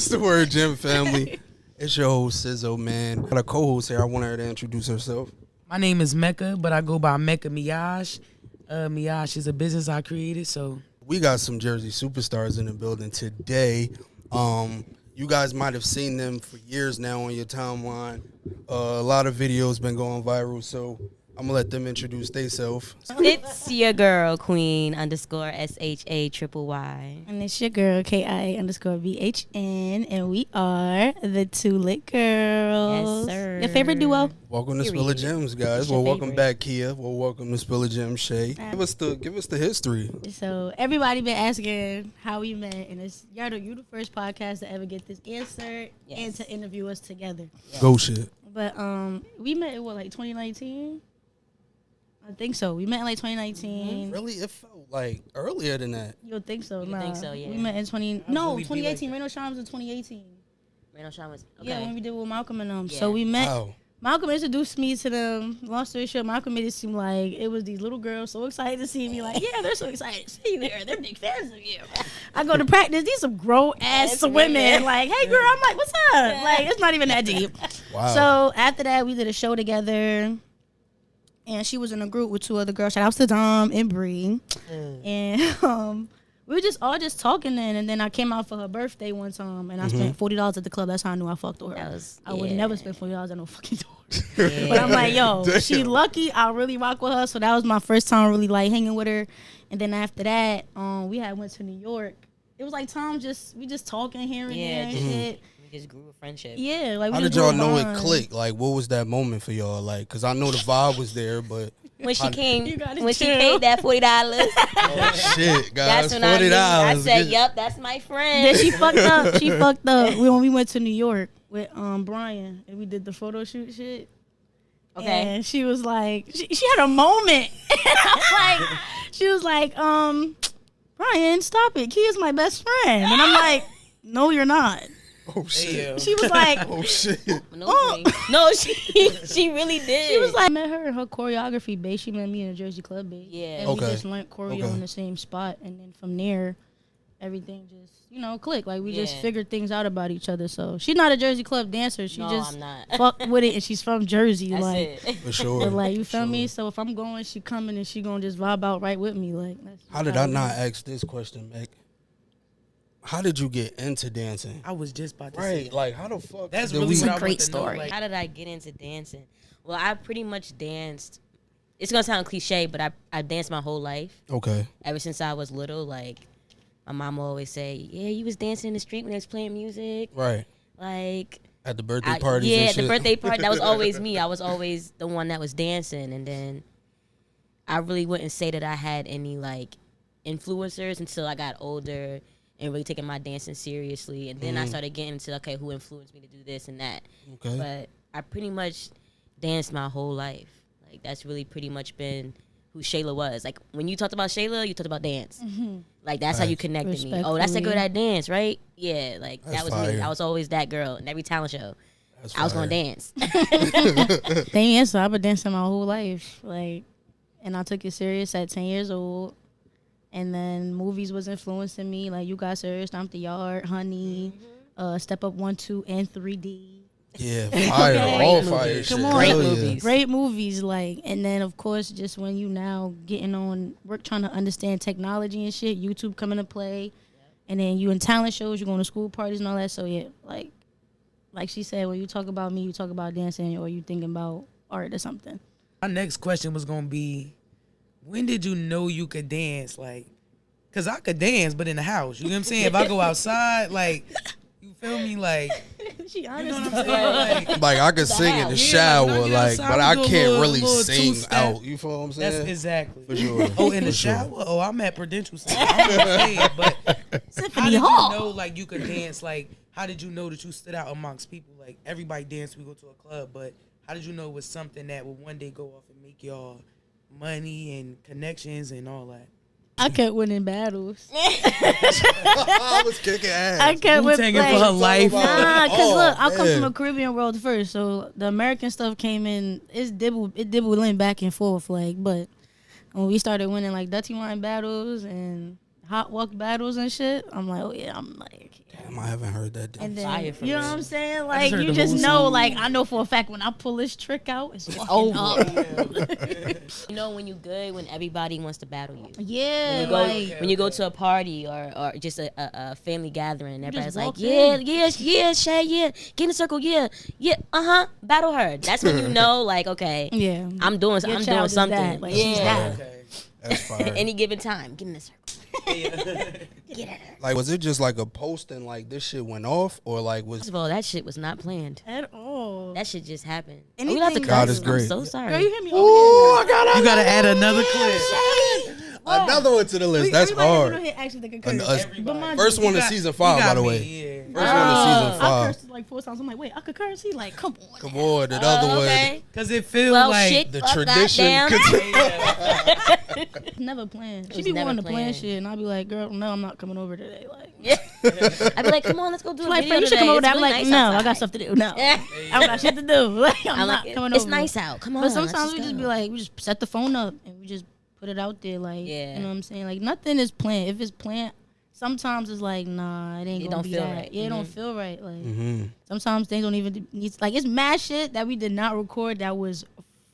It's the word gym family. It's your host Sizzo, man. Got a co-host here. I want her to introduce herself. My name is Mecca, but I go by Mecca Miyash. Miyash is a business I created, so We got some Jersey superstars in the building today. You guys might have seen them for years now on your timeline. A lot of videos been going viral, so I'm gonna let them introduce themselves. It's your girl, Queen _SHA_YY. And it's your girl, KI_VHN, and we are the 2LitGirlz. Yes, sir. Your favorite duo? Welcome to Spill of Gems, guys. your Well, welcome favorite? back, Kia. Well, welcome to Spill of Gems, Shay. Give us the history. So everybody been asking how we met, and it's you the first podcast to ever get this answered and to interview us together. Yes. Go shit. But we met in 2019? I think so. We met in 2019. Really, it felt like earlier than that. You would think so? You Nah. think so, yeah. We met in really 2018. like Rain on Shine was in 2018. Randall Sean was okay. Yeah, when we did with Malcolm and them. Yeah. So we met. Wow. Malcolm introduced me to them. Long story short, Malcolm made it seem like it was these little girls so excited to see me. Like, yeah, they're so excited to see you here. They're big fans of you. I go to practice. These some grown ass women. Like, hey, girl. I'm like, what's up? Like, it's not even that deep. Wow. So after that, we did a show together. And she was in a group with two other girls. Shout out to Dom and Bree. And we were just all talking then. And then I came out for her birthday one time. And I spent $40 at the club. That's how I knew I fucked with her. I would never spend $40 at no fucking door. But I'm like, yo, she lucky. I really rock with her. So that was my first time really like hanging with her. And then after that, we had went to New York. It was like Tom we just talking here and there and shit. We just grew a friendship. Yeah, like we How just did y'all grew a know it bond. clicked? Like, what was that moment for y'all? Like, cause I know the vibe was there, but When she You came, gotta when she chill. paid that $40, oh shit, guys, that's when I knew. I $40. said, "Yup, that's my friend." Then she fucked up. She fucked up when we went to New York with Brian and we did the photo shoot shit. Okay. And she was like, she had a moment. She was like, Brian, stop it. Kia's my best friend. And I'm like, no, you're not. Oh shit. She was like, Oh shit. No, she really did. she was like, I met her in her choreography base. She met me in a Jersey club base. Yeah. And Okay. we just learned choreo Okay. in the same spot. And then from there, everything just, clicked. Like, we just Yeah. figured things out about each other. So she's not a Jersey club dancer. She No, just I'm not. fuck with it. And she's from Jersey. That's like, it. For sure. but like, you feel Sure. me? So if I'm going, she coming and she gonna just vibe out right with me. Like, that's How did how I it not is. ask this question, Meg? How did you get into dancing? I was just about to say Right, like how the fuck? that's did really we- what I great want to know, story. like, How did I get into dancing? Well, I pretty much danced. It's gonna sound cliche, but I danced my whole life. Okay. Ever since I was little, like my mom would always say, "Yeah, you was dancing in the street when they was playing music." Right. Like, At the birthday parties. yeah, and at the shit. birthday party, that was always me. I was always the one that was dancing, and then I really wouldn't say that I had any like influencers until I got older and really taking my dancing seriously. And then I started getting into who influenced me to do this and that. Okay. But I pretty much danced my whole life. Like that's really pretty much been who Shayla was. Like when you talked about Shayla, you talked about dance. Like that's how you Right. connected me. Oh, that's the girl Respectfully. that dance, right? Yeah, like That's that was fire. me. I was always that girl in every talent show. That's I was fire. gonna dance. Same answer. I've been dancing my whole life. Like, and I took it serious at 10 years old. And then movies was influencing me. Like, You Got Served, Stomp the Yard, Honey, Step Up 1, 2, and 3D. Yeah, fire. Okay. All Great fire movies. shit. Come on. Great Hell yeah. movies. Great movies, like, and then of course, just when you now getting on work, trying to understand technology and shit, YouTube coming to play, and then you in talent shows, you going to school parties and all that. So yeah, like she said, when you talk about me, you talk about dancing, or you thinking about art or something. my next question was gonna be, when did you know you could dance? Like, cause I could dance, but in the house. You know what I'm saying? If I go outside, like, you feel me? Like, She you know honest. what I'm saying? Like, Like I could sing in the Yeah, shower, when I get like, outside, but we I do a can't little- really little sing two-step. out. You feel what I'm saying? that's exactly. For sure. Oh, in the For sure. shower? Oh, I'm at Prudential Center. I'm gonna say it, but how Symphony did Hall. you know, like, you could dance? Like, how did you know that you stood out amongst people? Like, everybody dance, we go to a club, but how did you know it was something that would one day go off and make y'all money and connections and all that? I kept winning battles. I was kicking ass. I kept Wu-Tanging winning for her life. Nah, cause Oh, look, I come man. from a Caribbean world first, so the American stuff came in. It dibbled in back and forth, like. But when we started winning like Dutty wine battles and hot walk battles and shit. I'm like, oh yeah, I'm like. Damn, I haven't heard that. And Fire then, for you know real. what I'm saying? I Like, heard you the just whole know, song. like, I know for a fact when I pull this trick out, it's over. over. You know when you good when everybody wants to battle you. Yeah, When you go, like, when you go to a party or just a family gathering, and everybody's like, walk yeah, in. yeah, Shay, yeah, get in the circle, yeah, battle her. That's when you know, like, okay, yeah. I'm doing Your something. child is Something. that. Like, she's that. Okay. That's fire. Any given time, get in the circle. Get at her. Like, was it just like a post and like this shit went off, or like First was of all, that shit was not planned. At all. That shit just happened. Are Anything we allowed to God curse? is great. I'm so sorry. Girl, you hear me? I got You gotta add another clip. another one to the list. That's hard. Actually think An- curse. a- But mind First you, one You of got- season you 5, by got the me, way. yeah. First one of season I 5. cursed like 4 times. I'm like, wait, I could curse? He like, come on. Come on, the other one. Okay. Cause it feels Well, like shit. The Fuck tradition. goddamn. Never planned. She was be never wanting to plan planned. shit, and I'll be like, girl, no, I'm not coming over today. Like, Yeah. I'd be like, come on, let's go do a like, video friend, you should today. come over It's there. I'm really like, nice no, outside. I got stuff to do. No, Yeah. I got shit to do. Like, I'm not like, coming it's over. nice out. Come on. But let's sometimes we just go. be like, we just set the phone up and we just put it out there. Like, Yeah. you know what I'm saying? Like, nothing is planned. If it's planned, sometimes it's like, nah, it ain't It gonna don't be feel that. right. Yeah, it don't Mhm. feel right. Like, Mm-hmm. sometimes things don't even need. Like, it's mad shit that we did not record that was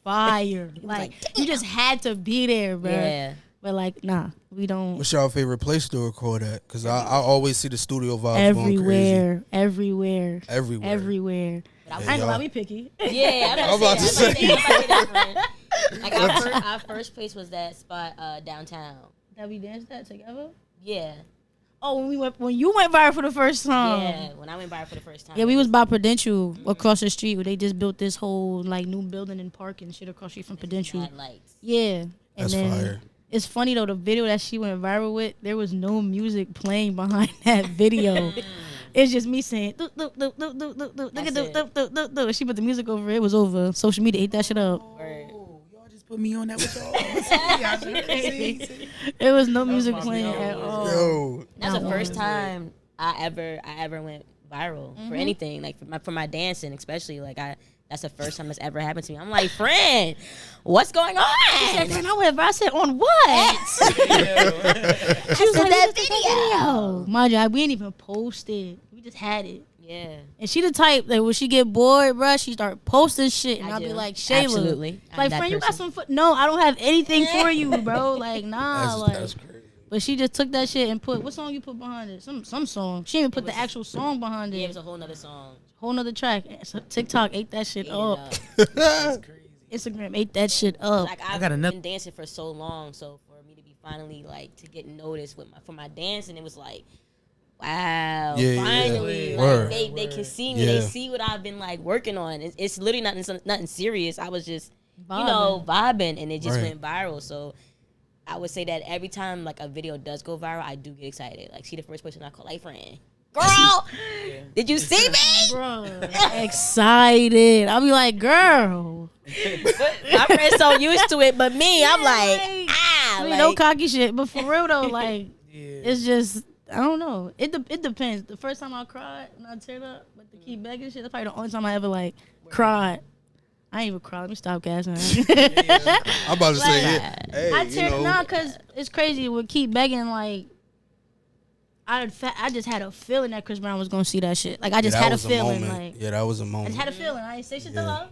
fire. Like, you just had to be there, bro. Yeah. But like, nah, we don't. What's y'all favorite place to record at? Because I always see the studio vibes going crazy. Everywhere. Everywhere. But I I was, ain't gonna lie, we picky. yeah, I'm about to say. that, friend. Like our first place was that spot downtown. That we danced at together. Yeah. Oh, when you went viral for the first time. Yeah. When I went by for the first time. Yeah, we was by Prudential across the street where they just built this whole like new building and park and shit across the street from Prudential. Mad lights. Yeah. And That's then fire. it's funny though, the video that she went viral with, there was no music playing behind that video. It's just me saying, look at That's it. She put the music over it was over. Social media ate that shit up. Word. Oh, y'all just put me on that with y'all. See? There was no music my playing video. at all. Yo. That's the Not first one. time I ever went viral for anything, like for my dancing, especially. Like that's the first time that's ever happened to me. I'm like, friend, what's going I said, on? friend, I went viral. I said, on what? She was like, that "Look at video. Mind you, we ain't even posted. We just had it. Yeah. And she the type that when she get bored, bruh, she start posting shit, and I I'll be do. like, Shayla, Absolutely. I'm like, that friend, you got person. some foot? No, I don't have anything for you, bro. Like, nah, That's like. crazy. But she just took that shit and put what song you put behind it? Some song. She didn't even put the actual song behind Yeah, it it. was a whole nother song. Whole nother track. So TikTok ate that shit Ate up. it up. That's crazy. Instagram ate that shit up. Like I've got another- been dancing for so long, so for me to be finally like to get noticed with for my dancing, it was like, wow, Yeah, finally, yeah. like, Word. they can see me, Yeah. they see what I've been like working on. It's literally nothing serious. I was just Vibing. vibing, and it just Right. went viral. So I would say that every time like a video does go viral, I do get excited. Like she the first person I call, like, friend, girl, did you see me? Bro, excited. I'll be like, girl. My friend's so used to it, but me, I'm like, I mean, like, no cocky shit. But for real though, like, Yeah. it's just, I don't know. It depends. The first time I cried when I teared up with the keep begging shit, that's probably the only time I ever like cried. I ain't even cry. Let me stop gassing. I'm about to say, Like, yeah. Hey, I you tear know, nah, cause it's crazy with keep begging. Like, I just had a feeling that Chris Brown was gonna see that shit. Like, I just that had a was feeling. moment. Like, Yeah, that was a I moment. just had a feeling. I didn't say shit to Yeah. her.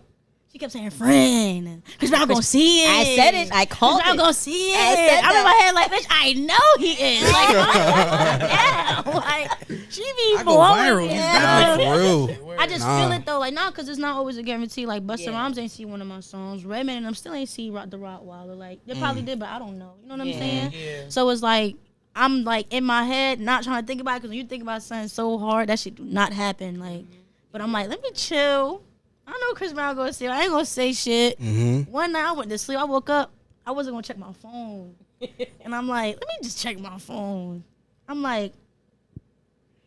She kept saying, "Friend, Chris Brown gonna see it." I said it. I called Chris Brown it. gonna see it. I said I'm in that. my head like, bitch, I know he is. Like, damn. Like, she be I go blowing viral. me He's up. definitely For real. I just Nah. feel it though, like nah, cause it's not always a guarantee. Like Busta Yeah. Rhymes ain't see one of my songs, Redman and them still ain't see the Rottweiler. Like they probably did, but I don't know. You know what I'm Yeah. saying? Yeah. So it's like I'm like in my head, not trying to think about it, cause when you think about something so hard, that shit do not happen. Like, but I'm like, let me chill. I know Chris Brown gonna see it. I ain't gonna say shit. Mm-hmm. One night I went to sleep. I woke up. I wasn't gonna check my phone, and I'm like, let me just check my phone. I'm like.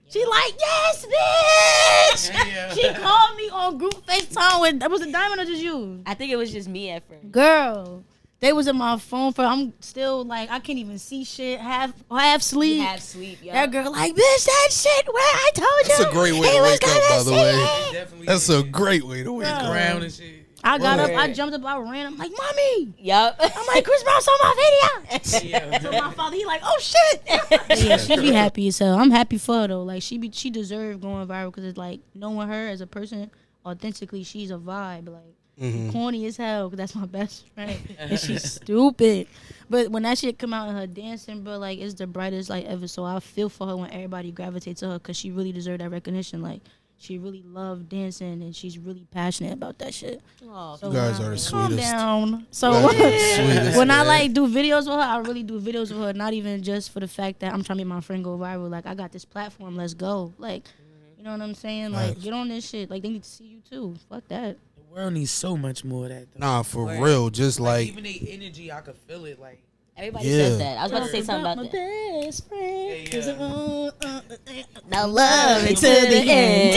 She like, yes, bitch. Yeah. She called me on group FaceTime with, was it Diamond or just you? I think it was just me at first. Girl, they was in my phone for, I'm still like, I can't even see shit, half sleep. You have sleep, yo. That girl like, bitch, that shit, where I told you. That's a great way he to was wake up, gonna by the see way. it. Definitely That's a great way to wake up. ground and shit. I got up, Word. I jumped up, I ran. I'm like, mommy. Yup. I'm like, Chris Brown saw my video. Yeah. So my father, he like, oh shit. Yeah, she be happy as hell. I'm happy for her though. Like she deserved going viral because it's like knowing her as a person authentically, she's a vibe. Like corny as hell because that's my best friend and she's stupid. But when that shit come out in her dancing, bro, like it's the brightest light ever. So I feel for her when everybody gravitates to her because she really deserved that recognition. Like she really loved dancing and she's really passionate about that shit. Oh, So You guys when are I- the calm sweetest. down. So You guys are the sweetest, when I man. like do videos with her, I really do videos with her. Not even just for the fact that I'm trying to make my friend go viral. Like I got this platform, let's go. Like, you know what I'm saying? Like Facts. get on this shit. Like they need to see you too. Fuck that. The world needs so much more of that. Though. Nah, for Word. real. Just Like, like even their energy, I could feel it. Like, everybody Yeah. says that. I was about to say something about my that. best friend. 'Cause Yeah. Now love it to to the the end.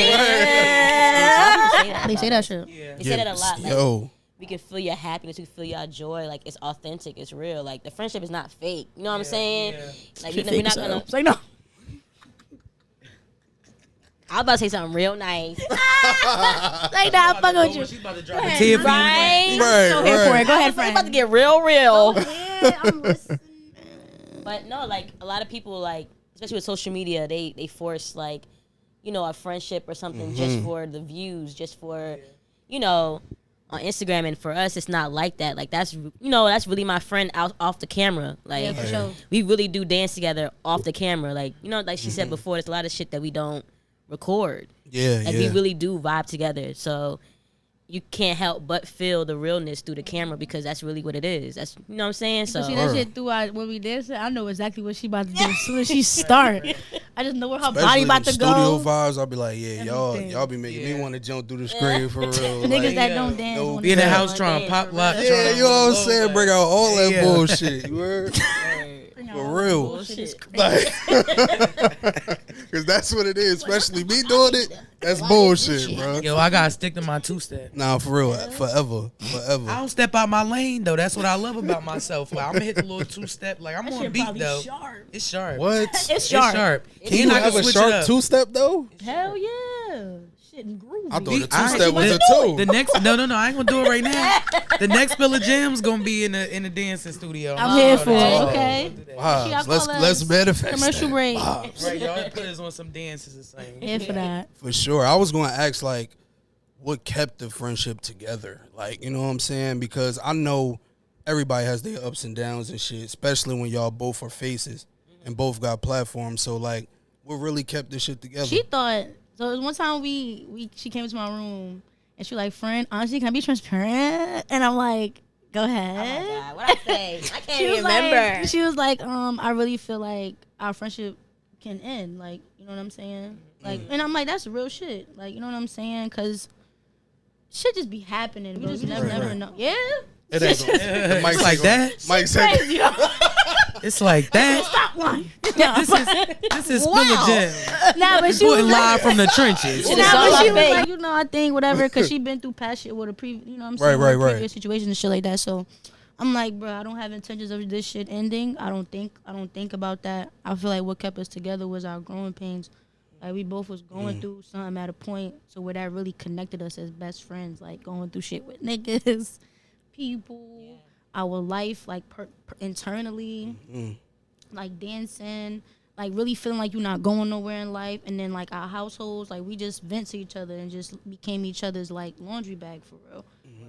They say that shit. yeah. They say that a lot. Like, yo. we can feel your happiness, we can feel your joy. Like it's authentic, it's real. Like the friendship is not fake. You know what I'm saying? yeah. Like Shit we're fake not as hell. gonna. It's like no. I was about to say something real nice. Like nah, I'm fucking with you. She's about to drop a tear for you. Right? Right, Go ahead for right. it. Go ahead, It's friend. about to get real. Yeah, I'm listening. But no, like a lot of people, like especially with social media, they force like, you know, a friendship or something just for the views, just for, you know, on Instagram. And for us, it's not like that. Like that's, you know, that's really my friend out off the camera. Like Yeah, for sure. we really do dance together off the camera. Like, you know, like she said before, there's a lot of shit that we don't record. Yeah, Like yeah. we really do vibe together. So you can't help but feel the realness through the camera because that's really what it is. That's, you know what I'm saying? So So see that shit throughout when we dancing, I know exactly what she about to do as soon as she start. I just know where her body Especially about the to studio go. vibes, I'll be like, yeah, Everything. y'all be making me Yeah. want to jump through the screen for real. Niggas Like, that yeah. don't dance. No, wanna Be in the dance. house trying to pop lock. yeah, you know what I'm saying? Bring out all that Yeah. bullshit. You heard? Bring out For all real. that bullshit. It's crazy. Because that's what it is. Especially me doing it. That's bullshit, bro. Yo, I gotta stick to my two-step. Nah, for real. Forever. I Forever. don't step out my lane though. That's what I love about myself. Like I'm gonna hit the little two-step. Like I'm That on shit beat probably though. sharp. It's sharp. What? It's sharp. It's sharp. Can you I have a switch it sharp up. two-step, though? Hell yeah. Shit and groovy. I thought the I- two-step was a two. The next, no, I ain't gonna do it right now. The next Bill of Jams gonna be in the dancing studio. I'm here for it. Oh. Okay. Vibes. Y'all Let's call let's us manifest commercial that. break. Vibes. Right, y'all put us on some dances or something. Here for that. For sure. I was going to ask, like, what kept the friendship together? Like, you know what I'm saying? Because I know everybody has their ups and downs and shit, especially when y'all both are faces and both got platforms. So, like, what really kept this shit together? She thought so. It was one time she came into my room and she was like, "Friend, honestly, can I be transparent?" And I'm like, "Go oh my ahead." God, what I say? I can't She was even remember. like, she was like, I really feel like our friendship can end. Like, you know what I'm saying? Like, and I'm like, that's real shit. Like, you know what I'm saying? Because shit just be happening. We just never right. know. Yeah. It ain't gonna, the mic's It's like ain't gonna- that. Mike's ain't- Crazy, yo. It's like that. Stop lying. This is Bill of Jams. Nah, but she was Reporting like, live from the trenches. Shit is nah, so but she like was fake. like, you know, I think whatever, because she been through past shit with a you know what I'm Right, saying? right, with right. previous situations and shit like that. So I'm like, bro, I don't have intentions of this shit ending. I don't think about that. I feel like what kept us together was our growing pains. Like we both was going through something at a point, so where that really connected us as best friends. Like going through shit with niggas, people, our life, like internally, like dancing, like really feeling like you're not going nowhere in life, and then like our households, like we just vent to each other and just became each other's like laundry bag for real.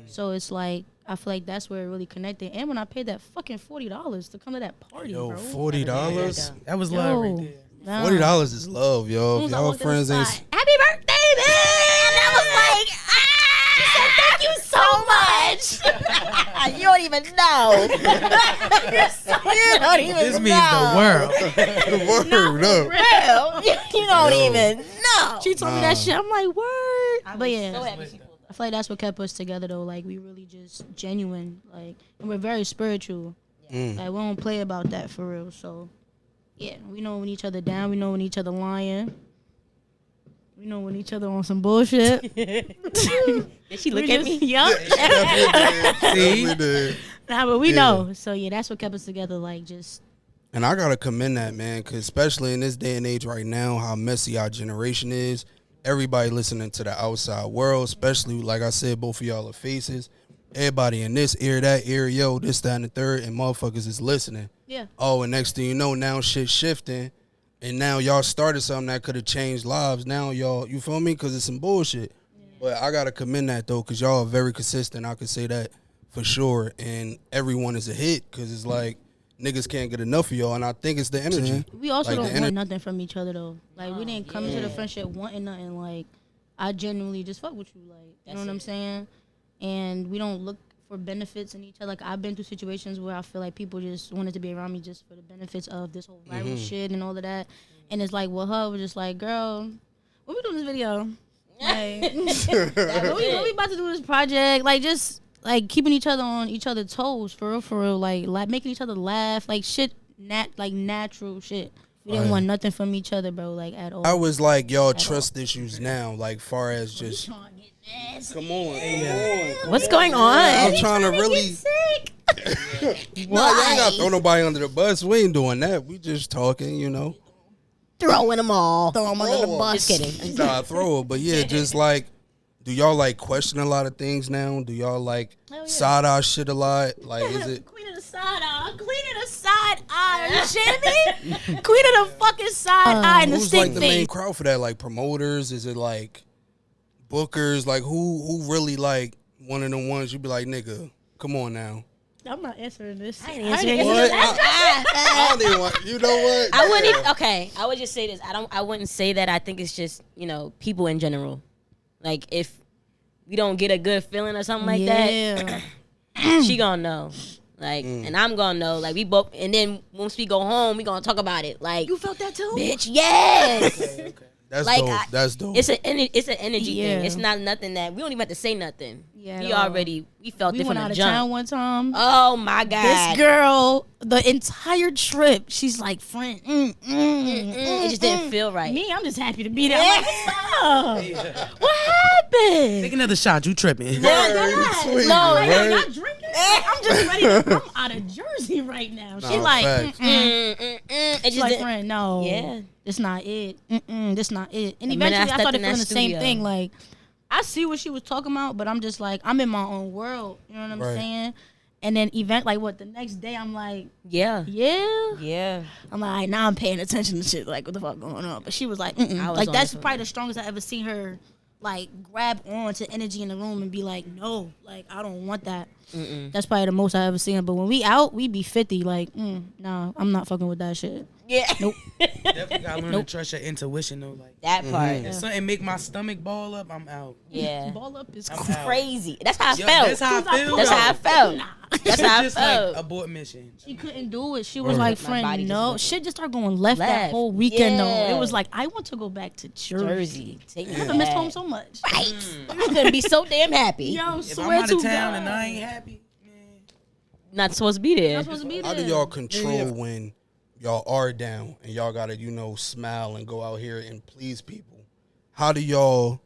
So it's like I feel like that's where it really connected. And when I paid that fucking $40 to come to that party, Yo, bro. $40? That was love right Yo. there. Nah. $40 is love, yo. Soon If as I y'all walked in the friends ain't... spot, happy birthday, man! I was like, she said, thank you so much. You don't even know. You don't even This means the world. The word up. Real. You don't Yo. even know. She told me that shit. I'm like, word. But yeah, So happy she pulled up. I feel like that's what kept us together though. Like we really just genuine. Like and we're very spiritual. Mm. Like we don't play about that for real. So yeah, we know when each other down. We know when each other lying. We know when each other on some bullshit. Did she look at me? Yup. Definitely did. Nah, but we Yeah. know. So yeah, that's what kept us together. Like just And I gotta commend that, man, because especially in this day and age right now, how messy our generation is, everybody listening to the outside world, especially, like I said, both of y'all are faces. Everybody in this ear, that ear, yo, this, that, and the third, and motherfuckers is listening. Yeah. Oh, and next thing you know, now shit's shifting, and now y'all started something that could have changed lives. Now y'all, you feel me? Because it's some bullshit. Yeah. But I got to commend that, though, because y'all are very consistent. I could say that for sure. And everyone is a hit because it's like niggas can't get enough of y'all, and I think it's the energy. We also like don't want nothing from each other, though. Like, we didn't come into the friendship wanting nothing. Like, I genuinely just fuck with you. Like, you know what I'm saying? And we don't look for benefits in each other. Like, I've been through situations where I feel like people just wanted to be around me just for the benefits of this whole viral shit and all of that. And it's like, well, her was just like, girl, when we doing this video? Like, when we about to do this project? Like, just... like keeping each other on each other's toes, for real, like making each other laugh, like shit, like natural shit. We didn't want nothing from each other, bro, like at all. I was like, y'all trust issues now, like far as just. Come on, What's going on? I'm trying to really. No, I ain't got to throw nobody under the bus. We ain't doing that. We just talking, you know. Throwing them all. Throw them under the bus. Just kidding. Nah, throw it, but yeah, just like. Do y'all like question a lot of things now? Do y'all like side eye shit a lot? Like, is it Queen of the side eye? Queen of the side eye. Are you shitting me? Queen of the fucking side eye and the who's stick like the main face. crowd for that? Like promoters? Is it like bookers? Like who really like one of the ones you be like, nigga, come on now. I'm not answering this. I ain't answering What? I don't even want. You know what? I wouldn't. Okay, I would just say this. I wouldn't say that. I think it's just people in general. Like, if we don't get a good feeling or something like that, she gonna know. Like, and I'm gonna know. Like, we both, and then once we go home, we gonna talk about it. Like, You felt that too? bitch, yes. Okay. That's Like, dope. That's dope. It's an energy Yeah. thing. It's not nothing that we don't even have to say nothing. Yeah, we at all. we felt We different went out on of jump. town one time. Oh my god, This girl, the entire trip, she's like, friend, it just didn't feel right. Me, I'm just happy to be there. I'm like, what's up? What happened? Take another shot. You tripping? Sweet, No, right? You're not drinking? I'm just ready to, I'm out of Jersey right now. She Nah, like, facts. It she's just like, didn't. friend, no. Yeah. This not it. This not it. And The minute eventually I I stepped started in that feeling the same studio. thing. Like, I see what she was talking about, but I'm just like, I'm in my own world. You know what I'm Right. saying? And then the next day I'm like, Yeah. yeah. I'm like, all right, now I'm paying attention to shit. Like, what the fuck going on? But she was like, I was like, on that's this one. probably the strongest I ever seen her, like, grab on to energy in the room and be like, no, like, I don't want that. That's probably the most I ever seen her. But when we out, we be 50. Like, nah, I'm not fucking with that shit. Yeah. Nope. Definitely gotta learn to trust your intuition though. Like, That part. if something make my stomach ball up, I'm out. Yeah. Ball up is I'm cool. out. Crazy. That's how I Yo, felt. that's how I feel. That's how I felt. That's how I Just felt. like abort mission. She couldn't do it. She was like, My friend, body just no. went Shit just started going left that left. whole weekend, though. Yeah. It was like, I want to go back to Jersey. Jersey. Take me I never missed back. home so much. Right. You couldn't be so damn happy. Yo, If swear I'm out to of town God. and I ain't happy, man. Not supposed to be there. Not supposed to be How there. do y'all control when y'all are down and y'all gotta, smile and go out here and please people? How do y'all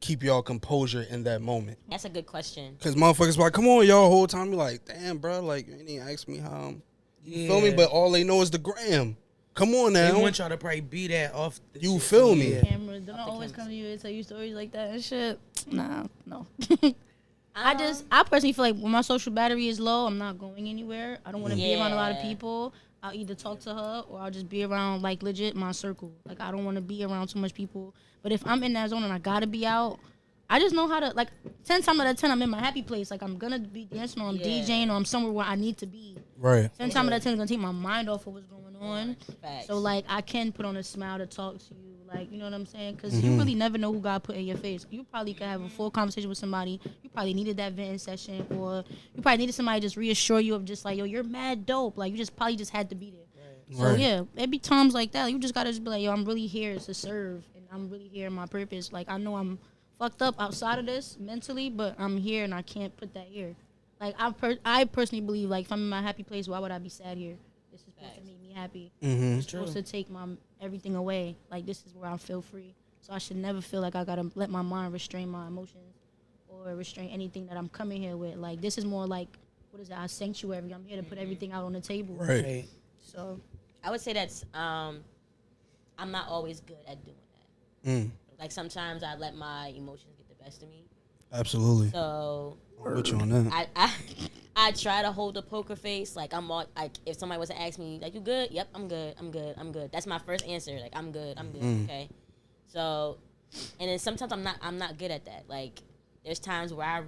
keep y'all composure in that moment? That's a good question. Cause motherfuckers be like, come on, y'all, whole time. You like, damn, bro, like, you didn't ask me how I'm. You feel me? But all they know is the gram. Come on They now. want y'all to probably be that off. The You shit feel too, me? yeah. Cameras don't always come to you and tell you stories like that and shit. Nah, no. I personally feel like when my social battery is low, I'm not going anywhere. I don't want to be around a lot of Yeah. people. I'll either talk to her or I'll just be around, like, legit my circle. Like, I don't want to be around too much people. But if I'm in that zone and I gotta be out, I just know how to, like, 10 times out of 10, I'm in my happy place. Like, I'm gonna be dancing or I'm DJing or I'm somewhere where I need to be. Right. 10 times out of 10 is gonna take my mind off of what's going on. Facts. So, like, I can put on a smile to talk to you. Like, you know what I'm saying? Because you really never know who God put in your face. You probably could have a full conversation with somebody. You probably needed that venting session. Or you probably needed somebody to just reassure you of just like, yo, you're mad dope. Like, you just probably just had to be there. So, Right. yeah, it be times like that. You just got to just be like, yo, I'm really here to serve. And I'm really here in my purpose. Like, I know I'm fucked up outside of this mentally, but I'm here and I can't put that here. Like, I personally believe, like, if I'm in my happy place, why would I be sad here? This is supposed to make me happy. Mm-hmm. It's supposed to take my everything away. Like, this is where I feel free. So I should never feel like I gotta let my mind restrain my emotions or restrain anything that I'm coming here with. Like, this is more like, what is that? A sanctuary. I'm here to put everything out on the table. Right. Right. So I would say that's I'm not always good at doing that. Mm. Like sometimes I let my emotions get the best of me. Absolutely. So I'm with you on that. I try to hold a poker face. Like I'm all, like if somebody was to ask me like you good? Yep, I'm good. I'm good. I'm good. That's my first answer. Like I'm good. I'm good. Okay. So, and then sometimes I'm not good at that. Like there's times where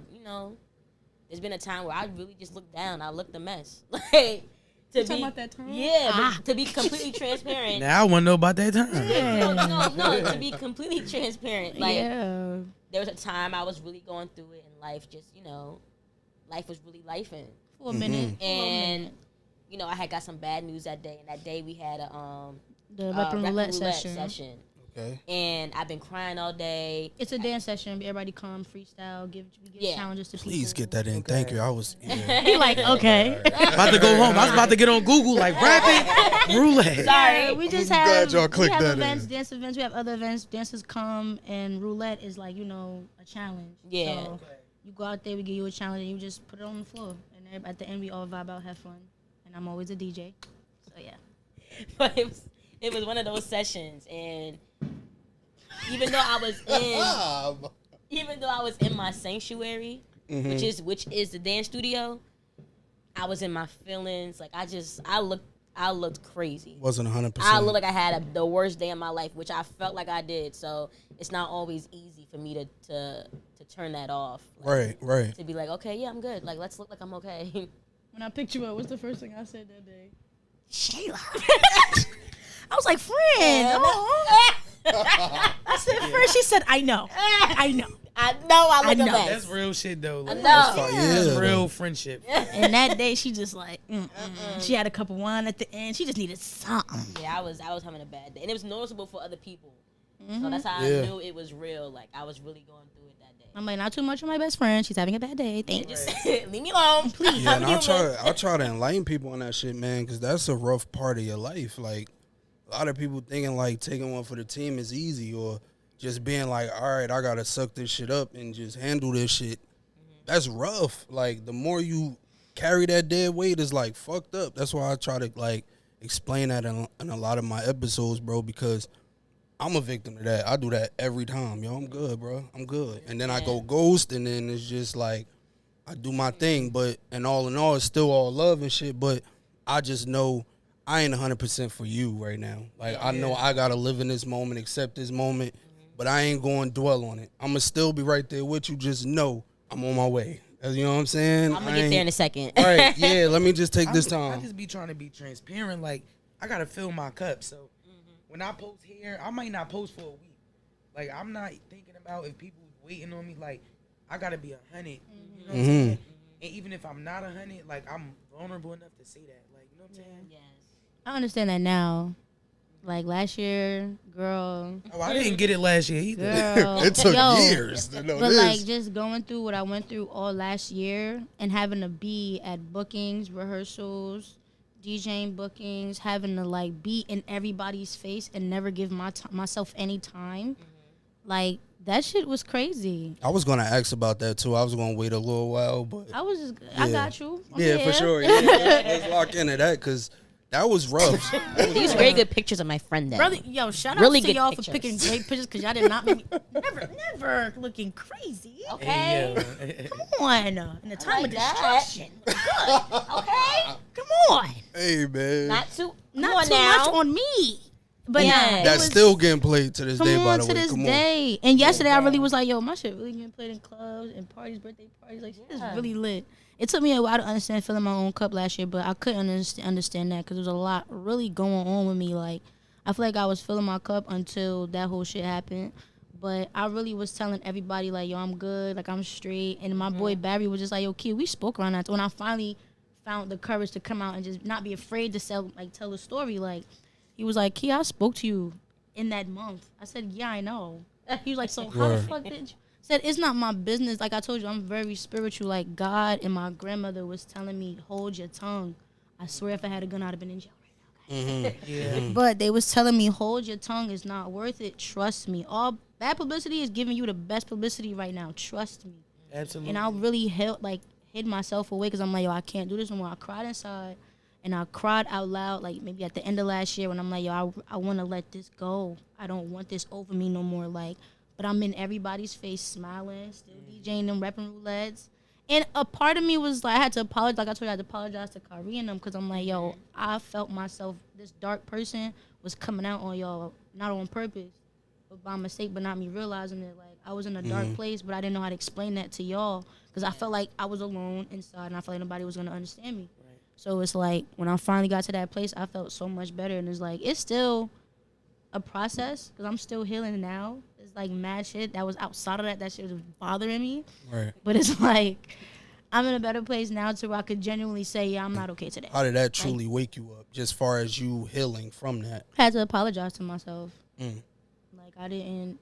there's been a time where I really just look down. I looked a mess. Like You talking about that time? Yeah, but to be completely transparent. Now I want to know about that time. No, to be completely transparent. Like there was a time I was really going through it, and life just, life was really lifing for a minute. And I had got some bad news that day, and that day we had the rep and roulette session. Okay. And I've been crying all day. It's a dance session. Everybody come freestyle. We give challenges to people. Please get that in. Okay. Thank you. I was. Yeah. He like okay. About to go home. I was about to get on Google like rapid roulette. Sorry, we just I'm glad y'all we clicked have that events, in. dance events. We have other events. Dancers come, and roulette is like a challenge. Yeah. So you go out there, we give you a challenge, and you just put it on the floor. And at the end, we all vibe out, have fun. And I'm always a DJ. So yeah. But it was one of those sessions, and even though I was in my sanctuary, which is the dance studio, I was in my feelings. Like I looked crazy. Wasn't 100%. I looked like I had the worst day of my life, which I felt like I did. So it's not always easy for me to turn that off. Like, right. To be like, okay, yeah, I'm good. Like let's look like I'm okay. When I picked you up, what's the first thing I said that day? Shayla. I was like, friend. I said, friend. She said, I know. I know. I know. I look a know. mess. That's real shit though. I Like, know. that's real friendship. And that day, she just like, she had a cup of wine at the end. She just needed something. Yeah, I was having a bad day, and it was noticeable for other people. So that's how I knew it was real. Like I was really going through it that day. I'm like, not too much of my best friend. She's having a bad day. Thank you. Just leave me alone, please. Yeah, and I try to enlighten people on that shit, man, because that's a rough part of your life. Like a lot of people thinking like taking one for the team is easy, or just being like, all right, I gotta suck this shit up and just handle this shit. That's rough. Like the more you carry that dead weight is like fucked up. That's why I try to like explain that in a lot of my episodes, bro, because I'm a victim of that. I do that every time. Yo, I'm good, bro. I'm good. And then I go ghost, and then it's just like I do my thing. But in all, it's still all love and shit. But I just know I ain't 100% for you right now. Like I know I gotta live in this moment, accept this moment, but I ain't going to dwell on it. I'm gonna still be right there with you. Just know I'm on my way. You know what I'm saying? I'm gonna get there in a second. Right? Yeah. Let me just take this I time. just be trying to be transparent. Like I gotta fill my cup. So when I post here, I might not post for a week. Like I'm not thinking about if people waiting on me. Like I gotta be 100. You know what I'm saying? And even if I'm not 100, like I'm vulnerable enough to say that. Like you know what I'm saying? Yes. I understand that now. Like last year, girl. Oh, I didn't get it last year either. Girl. It took years to know but this. like just going through what I went through all last year and having to be at bookings, rehearsals, DJing bookings, having to like be in everybody's face and never give myself any time. Like that shit was crazy. I was gonna ask about that too. I was gonna wait a little while, but I got you. I'm yeah, here. for sure. Yeah, let's lock into that because that was rough. These very good pictures of my friend. Then. Brother, yo, shout out Really to good y'all pictures. for picking great pictures because y'all did not make me never looking crazy. Okay. Come on, in the time like of that. destruction. Look good. Okay. Come on. Hey man, Not too Not too now. much on me. But Yeah. nah, it that's was, still getting played to this come day. on By the to way, this come day. And yesterday I really was like, yo, my shit really getting played in clubs and parties, birthday parties. Like, shit is really lit. It took me a while to understand filling my own cup last year, but I couldn't understand that because there was a lot really going on with me. Like, I feel like I was filling my cup until that whole shit happened. But I really was telling everybody, like, yo, I'm good. Like, I'm straight. And my boy Barry was just like, yo, Key, we spoke around that. When I finally found the courage to come out and just not be afraid to tell the story, like, he was like, Key, I spoke to you in that month. I said, yeah, I know. He was like, so how the fuck did you? Said, it's not my business. Like I told you, I'm very spiritual. Like God and my grandmother was telling me, hold your tongue. I swear if I had a gun, I'd have been in jail right now. Yeah. But they was telling me, hold your tongue. It's not worth it. Trust me. All bad publicity is giving you the best publicity right now. Trust me. Absolutely. And I really hid myself away because I'm like, yo, I can't do this anymore. I cried inside. And I cried out loud, like maybe at the end of last year when I'm like, yo, I want to let this go. I don't want this over me no more. Like, but I'm in everybody's face smiling, still DJing them, repping roulettes. And a part of me was like, I had to apologize. Like I told you, I had to apologize to Kyrie and them because I'm like, yo, I felt myself, this dark person was coming out on y'all, not on purpose, but by mistake, but not me realizing it. Like, I was in a dark place, but I didn't know how to explain that to y'all because I felt like I was alone inside and I felt like nobody was going to understand me. Right. So it's like, when I finally got to that place, I felt so much better. And it's like, it's still a process because I'm still healing now. It's like mad shit that was outside of that. That shit was bothering me. Right. But it's like I'm in a better place now to where I could genuinely say, yeah, I'm not okay today. How did that truly wake you up? Just far as you healing from that. I had to apologize to myself. Like I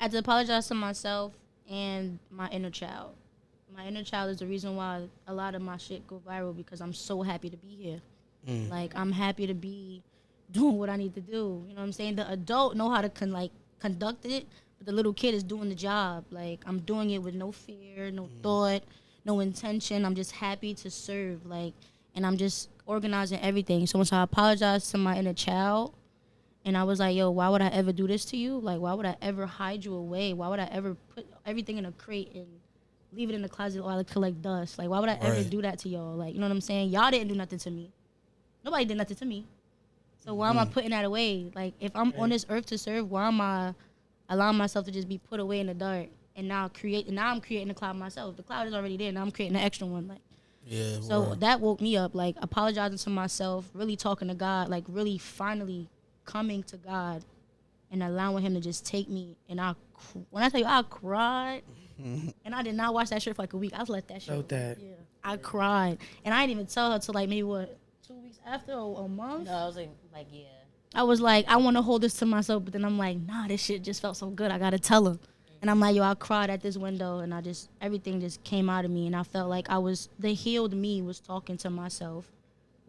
had to apologize to myself and my inner child. My inner child is the reason why a lot of my shit go viral because I'm so happy to be here. Like I'm happy to be doing what I need to do. You know what I'm saying? The adult know how to conduct it, but the little kid is doing the job. Like I'm doing it with no fear, no thought, no intention. I'm just happy to serve. Like, and I'm just organizing everything. So once I apologized to my inner child, and I was like, yo, why would I ever do this to you? Like, why would I ever hide you away? Why would I ever put everything in a crate and leave it in the closet while I collect dust? Like, why would I ever do that to y'all? Like, you know what I'm saying? Y'all didn't do nothing to me. Nobody did nothing to me. So why am I putting that away? Like, if I'm on this earth to serve, why am I allowing myself to just be put away in the dark? And now I'm creating the cloud myself. The cloud is already there. Now I'm creating an extra one. Like, yeah. So that woke me up. Like, apologizing to myself, really talking to God, like really finally coming to God and allowing Him to just take me. And when I tell you, I cried, and I did not watch that shit for like a week. I was let that shit. Felt that. Yeah, I cried, and I didn't even tell her till like maybe 2 weeks after or a month. No, I was like yeah. I was like, I want to hold this to myself, but then I'm like, nah, this shit just felt so good. I gotta tell her. And I'm like, yo, I cried at this window, and everything just came out of me, and I felt like the healed me was talking to myself.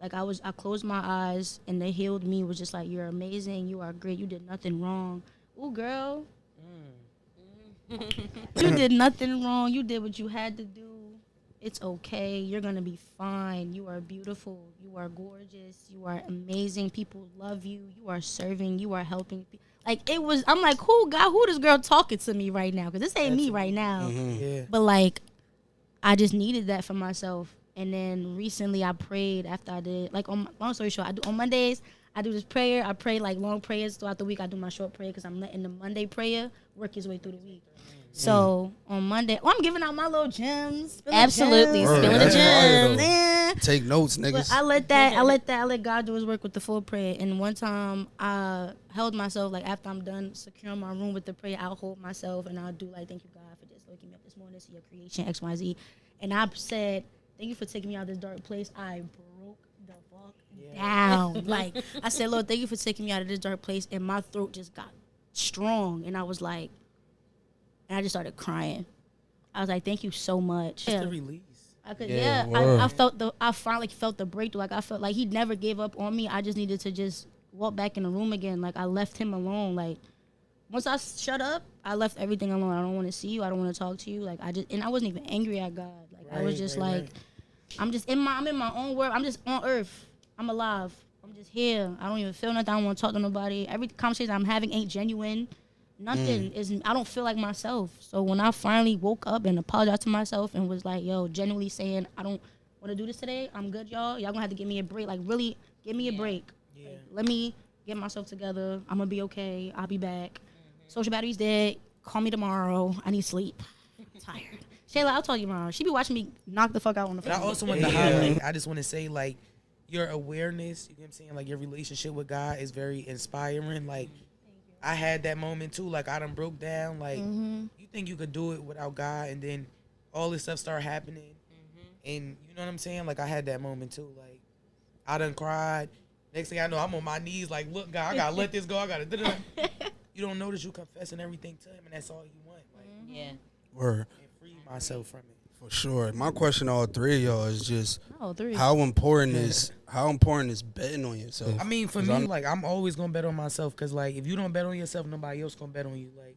Like I closed my eyes, and the healed me was just like, you're amazing, you are great, you did nothing wrong. Ooh, girl. You did nothing wrong. You did what you had to do. It's okay. You're going to be fine. You are beautiful. You are gorgeous. You are amazing. People love you. You are serving. You are helping. Like, I'm like, who this girl talking to me right now? Because this ain't me right now. Yeah. But, like, I just needed that for myself. And then recently I prayed after I did, like, long story short, on Mondays, I do this prayer. I pray, like, long prayers throughout the week. I do my short prayer because I'm letting the Monday prayer work his way through the week. So on Monday, I'm giving out my little gems. Absolutely, spilling the gems. Take notes, niggas. But I let God do His work with the full prayer. And one time I held myself, like after I'm done securing my room with the prayer, I'll hold myself and I'll do like, thank you God for just waking me up this morning, see your creation, X, Y, Z. And I said, thank you for taking me out of this dark place. I broke the fuck down. Like I said, Lord, thank you for taking me out of this dark place. And my throat just got strong, and I was like. And I just started crying. I was like, "Thank you so much." Just the release. I finally felt the breakthrough. Like I felt like He never gave up on me. I just needed to just walk back in the room again. Like I left Him alone. Like once I shut up, I left everything alone. I don't want to see you. I don't want to talk to you. Like I wasn't even angry at God. Like I was just I'm in my own world. I'm just on earth. I'm alive. I'm just here. I don't even feel nothing. I don't want to talk to nobody. Every conversation I'm having ain't genuine. Nothing is. I don't feel like myself. So when I finally woke up and apologized to myself and was like, yo, genuinely saying, I don't want to do this today. I'm good, y'all. Y'all gonna have to give me a break. Like, really, give me a break. Yeah. Like, let me get myself together. I'm gonna be okay. I'll be back. Social battery's dead. Call me tomorrow. I need sleep. I'm tired. Shayla, I'll tell you tomorrow. She be watching me knock the fuck out on the phone. But I also want to highlight, I just want to say, like, your awareness, you know what I'm saying? Like, your relationship with God is very inspiring. Like, I had that moment too. Like I done broke down. Like you think you could do it without God, and then all this stuff start happening, and you know what I'm saying. Like I had that moment too. Like I done cried. Next thing I know, I'm on my knees. Like, look, God, I gotta let this go. I gotta. You don't notice you confessing everything to Him, and that's all you want. Like, Word. And free myself from it. For sure. My question to all three of y'all is just how important is betting on yourself? I mean, for me, like I'm always gonna bet on myself, because like if you don't bet on yourself, nobody else gonna bet on you. Like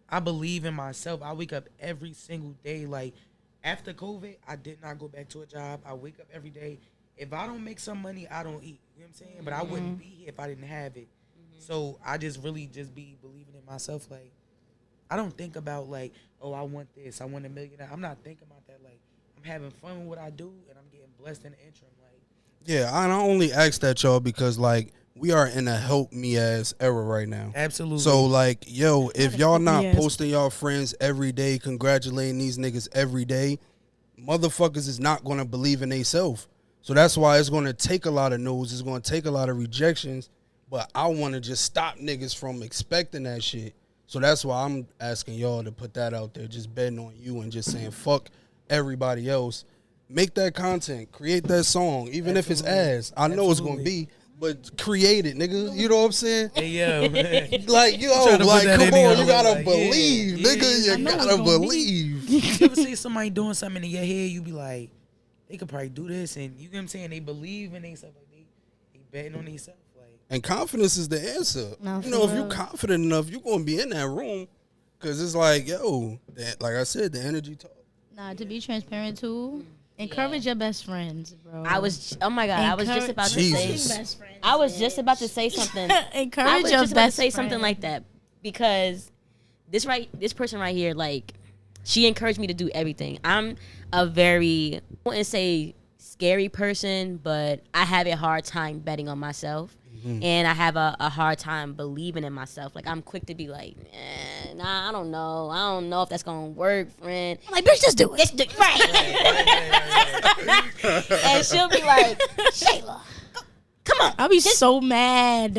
I believe in myself. I wake up every single day. Like after COVID, I did not go back to a job. I wake up every day. If I don't make some money, I don't eat. You know what I'm saying? But I wouldn't be here if I didn't have it. So I just really just be believing in myself. Like I don't think about like, oh, I want this, I want $1 million. I'm not thinking about that. Like, I'm having fun with what I do, and I'm getting blessed in the interim. Like, Yeah, I only ask that, y'all, because like we are in a help me ass era right now. absolutely. So like, yo, if y'all not Yes. posting y'all friends every day, congratulating these niggas every day, motherfuckers is not gonna believe in theyself. So that's why it's gonna take a lot of no's. It's gonna take a lot of rejections. But I want to just stop niggas from expecting that shit. So that's why I'm asking y'all to put that out there, just betting on you and just saying fuck everybody else. Make that content, create that song, even if it's ass. I know it's gonna be, but create it, nigga. You know what I'm saying? Hey, yo. Like, yo, Tryna put like, that come in there, on, you gotta like, yeah, believe, yeah, nigga. yeah. I You know it's gotta gonna be. believe. You ever see somebody doing something in your head, you be like, they could probably do this, and you know what I'm saying? They believe in themselves, like they betting on themselves, like. And confidence is the answer. No, You know, for if you real. confident enough, you gonna be in that room, cause it's like, yo, that, like I said, the energy talk. Nah, to be transparent too. Encourage your best friends, bro. Oh my God, I was just about to Jesus. say. Best friends, I was just about to say something. I Encourage was your just about to best say something friend. like that because this person right here, like, she encouraged me to do everything. I'm a very, I wouldn't say scary person, but I have a hard time betting on myself. And I have a hard time believing in myself. Like, I'm quick to be like, nah, I don't know. I don't know if that's gonna work, friend. I'm like, bitch, just do it. Just do right. And she'll be like, Shayla, come on. I'll be so mad.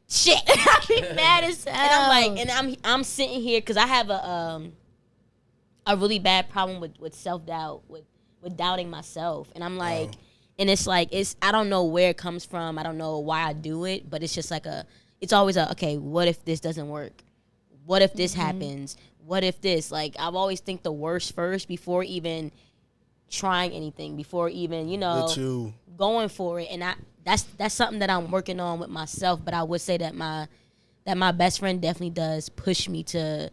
Shit. I'll be mad as hell. And I'm like, and I'm sitting here because I have a really bad problem with self doubt, with doubting myself, and I'm like, and it's like I don't know where it comes from, I don't know why I do it, but it's just like it's always okay, what if this doesn't work? What if this happens? What if this? Like, I've always think the worst first before even trying anything, before even going for it, and that's something that I'm working on with myself. But I would say that my best friend definitely does push me to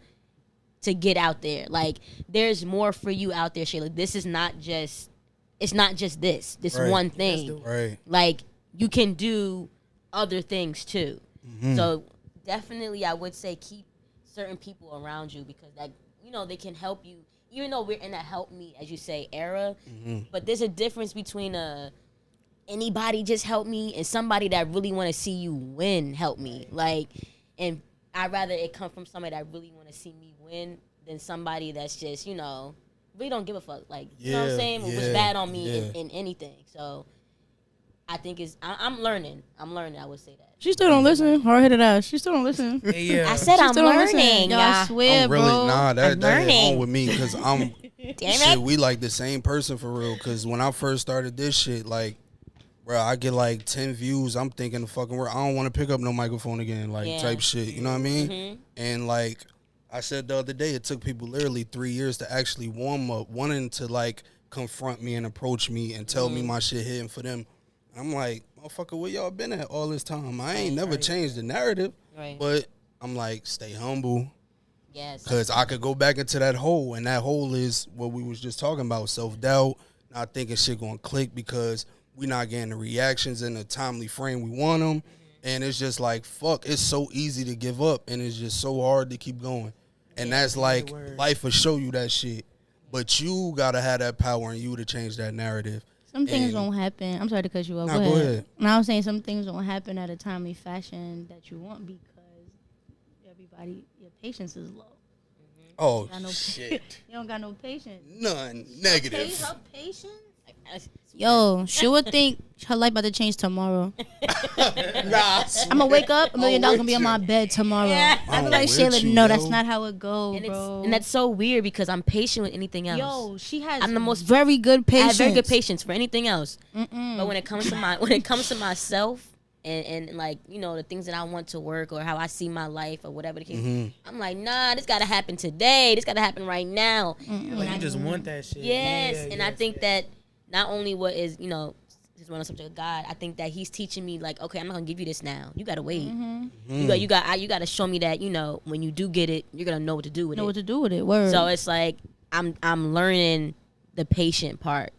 get out there. Like, there's more for you out there, Shayla. This is not just, it's not just this Right. one thing. Right. Like, you can do other things too. So definitely I would say keep certain people around you, because that, they can help you, even though we're in a help me, as you say, era. But there's a difference between anybody just help me and somebody that really want to see you win help me. Like, and I'd rather it come from somebody that really want to see me win than somebody that's just, really don't give a fuck. Like, you know what I'm saying? Was bad on me in anything. So I think I'm learning. I would say that. she still don't listen. Hard-headed ass. She still don't listen. Hey, yeah. I said She I'm still don't listen. learning. Yo, I y'all. swear, I'm really bro. that I'm hit home learning. with me, because I'm Damn shit. it. We like the same person for real. Because when I first started this shit, like, bro, I get like 10 views. I'm thinking the fucking word. I don't want to pick up no microphone again, like Yeah. type shit. You know what I mean? And like I said the other day, it took people literally 3 years to actually warm up, wanting to like confront me and approach me and tell me my shit hitting for them. I'm like, motherfucker, where y'all been at all this time? I ain't never changed the narrative, Right. but I'm like, stay humble. Yes. Because I could go back into that hole, and that hole is what we was just talking about, self-doubt, not thinking shit gonna click because we not getting the reactions in the timely frame we want them. And it's just like, fuck, it's so easy to give up, and it's just so hard to keep going. And that's like, life will show you that shit. But you gotta have that power in you to change that narrative. Some things And- won't happen. I'm sorry to cut you off. Nah, go go ahead. ahead. No, I was saying some things won't happen at a timely fashion that you want because your patience is low. Oh, Got no- shit. You don't got no patience. None. Negative. Her patience? Yo, she would think her life about to change tomorrow. Nah, I'm gonna wake up, $1 million with gonna be on you. my bed tomorrow. Yeah. I'm I'm like, with Shayla, you, no, yo. that's not how it goes, And bro. that's so weird because I'm patient with anything else. Yo, she has I'm the most very good I patience. have very good patience for anything else. Mm-mm. But when it comes to myself and like, the things that I want to work or how I see my life or whatever the case, I'm like, nah, this gotta happen today. This gotta happen right now. Like, you just want that shit. Yes, Yeah, and I think that not only what is, just one on subject of God, I think that He's teaching me like, okay, I'm not gonna give you this now. You gotta wait. You gotta show me that, when you do get it, you're gonna know what to do with know it. what to do with it. Word. So it's like I'm learning the patient part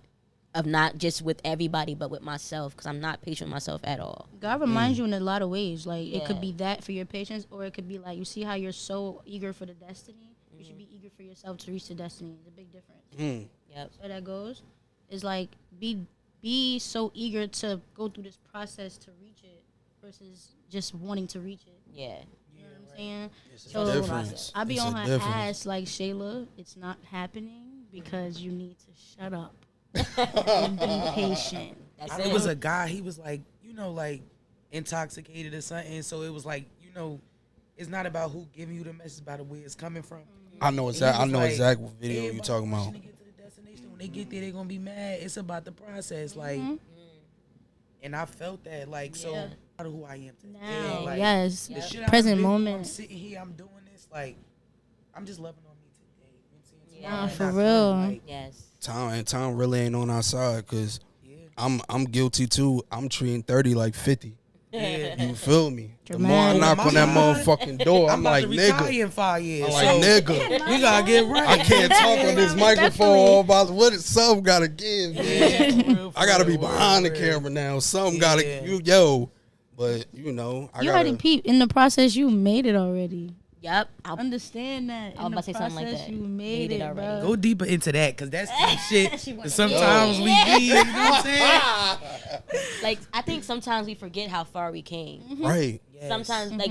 of not just with everybody, but with myself, because I'm not patient with myself at all. God reminds you in a lot of ways. Like, it could Yeah. be that for your patience, or it could be like, you see how you're so eager for the destiny? You should be eager for yourself to reach the destiny. It's a big difference. Yep. So that goes. It's like, be so eager to go through this process to reach it versus just wanting to reach it. Yeah. You know what I'm saying? It's a So difference. I be It's on a her difference. ass like, Shayla, it's not happening because you need to shut up and be patient. That's There it. was a guy, he was like, like intoxicated or something. So it was like, it's not about who giving you the message, it's about where it's coming from. I know exact what video you talking about. When they get to the destination, when they get there, they're gonna be mad. It's about the process, like, and I felt that, like, so Yeah. out of who I am today. Now, like, yes, the shit present I've been through, I'm moment. sitting here, I'm doing this, like, I'm just loving on me today. You know what I'm saying? Yeah. Tomorrow Nah, might for not come, real. like, Yes. Time really ain't on our side because yeah. I'm guilty too. I'm treating 30 like 50. Yeah. You feel me? The more I Dramatic. knock on that My motherfucking door, I'm about like, to retire nigga. in 5 years. I'm so like, nigga. we gotta get right. I can't talk on this microphone all about what some gotta give, man. Yeah, for real, for I gotta real, be for behind the real, for real. camera now. Something Yeah. gotta, But I You gotta. already peep in the process. You made it already. Yep. Understand that. I was in about the to say something like process, that. You Made made it it, already. bro. Go deeper into that, because that's some shit. She that wanna- sometimes we be, you know what I'm saying? Like, I think sometimes we forget how far we came. Right. Yes. Sometimes, like,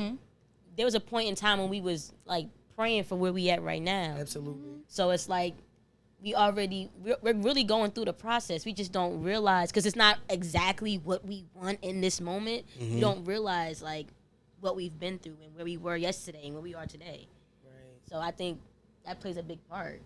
there was a point in time when we was, like, praying for where we at right now. Absolutely. So it's like we're really going through the process. We just don't realize, because it's not exactly what we want in this moment. We don't realize, like, what we've been through and where we were yesterday and where we are today. Right. So I think that plays a big part.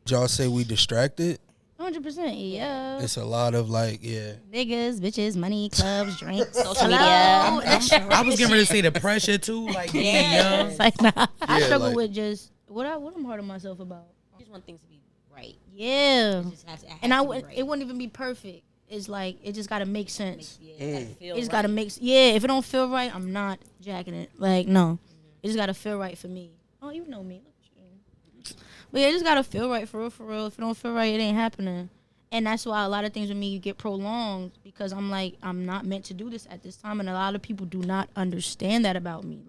Y'all say we distracted? 100%. Yeah. It's a lot of like, Niggas, bitches, money, clubs, drinks, Social Hello? media. I was getting ready to say the pressure too, like being young. It's like, nah. I Yeah, struggle like- with just what I'm hard on myself about. I just want things to be right. Yeah. It just has to And be wouldn't. right. It wouldn't even be perfect. It's like it just gotta make sense. Yeah, it gotta feel It just right. gotta make. Yeah, if it don't feel right, I'm not jacking it. Like no, it just gotta feel right for me. Oh, you know me. Look at you. But yeah, it just gotta feel right for real. For real. If it don't feel right, it ain't happening. And that's why a lot of things with me get prolonged, because I'm like, I'm not meant to do this at this time, and a lot of people do not understand that about me.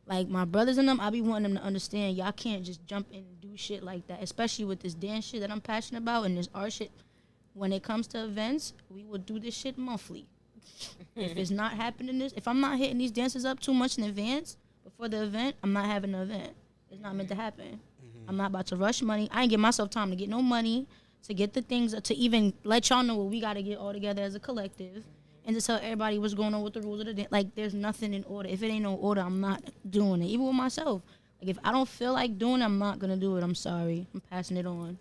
Like my brothers and them, I be wanting them to understand, y'all can't just jump in and do shit like that, especially with this dance shit that I'm passionate about and this art shit. When it comes to events, we will do this shit monthly. If it's not happening, if I'm not hitting these dances up too much in advance before the event, I'm not having an event. It's not meant to happen. I'm not about to rush money. I ain't give myself time to get no money, to get the things, to even let y'all know what we got to get all together as a collective, and to tell everybody what's going on with the rules of the dance. Like, there's nothing in order. If it ain't no order, I'm not doing it. Even with myself. Like, if I don't feel like doing it, I'm not going to do it. I'm sorry. I'm passing it on.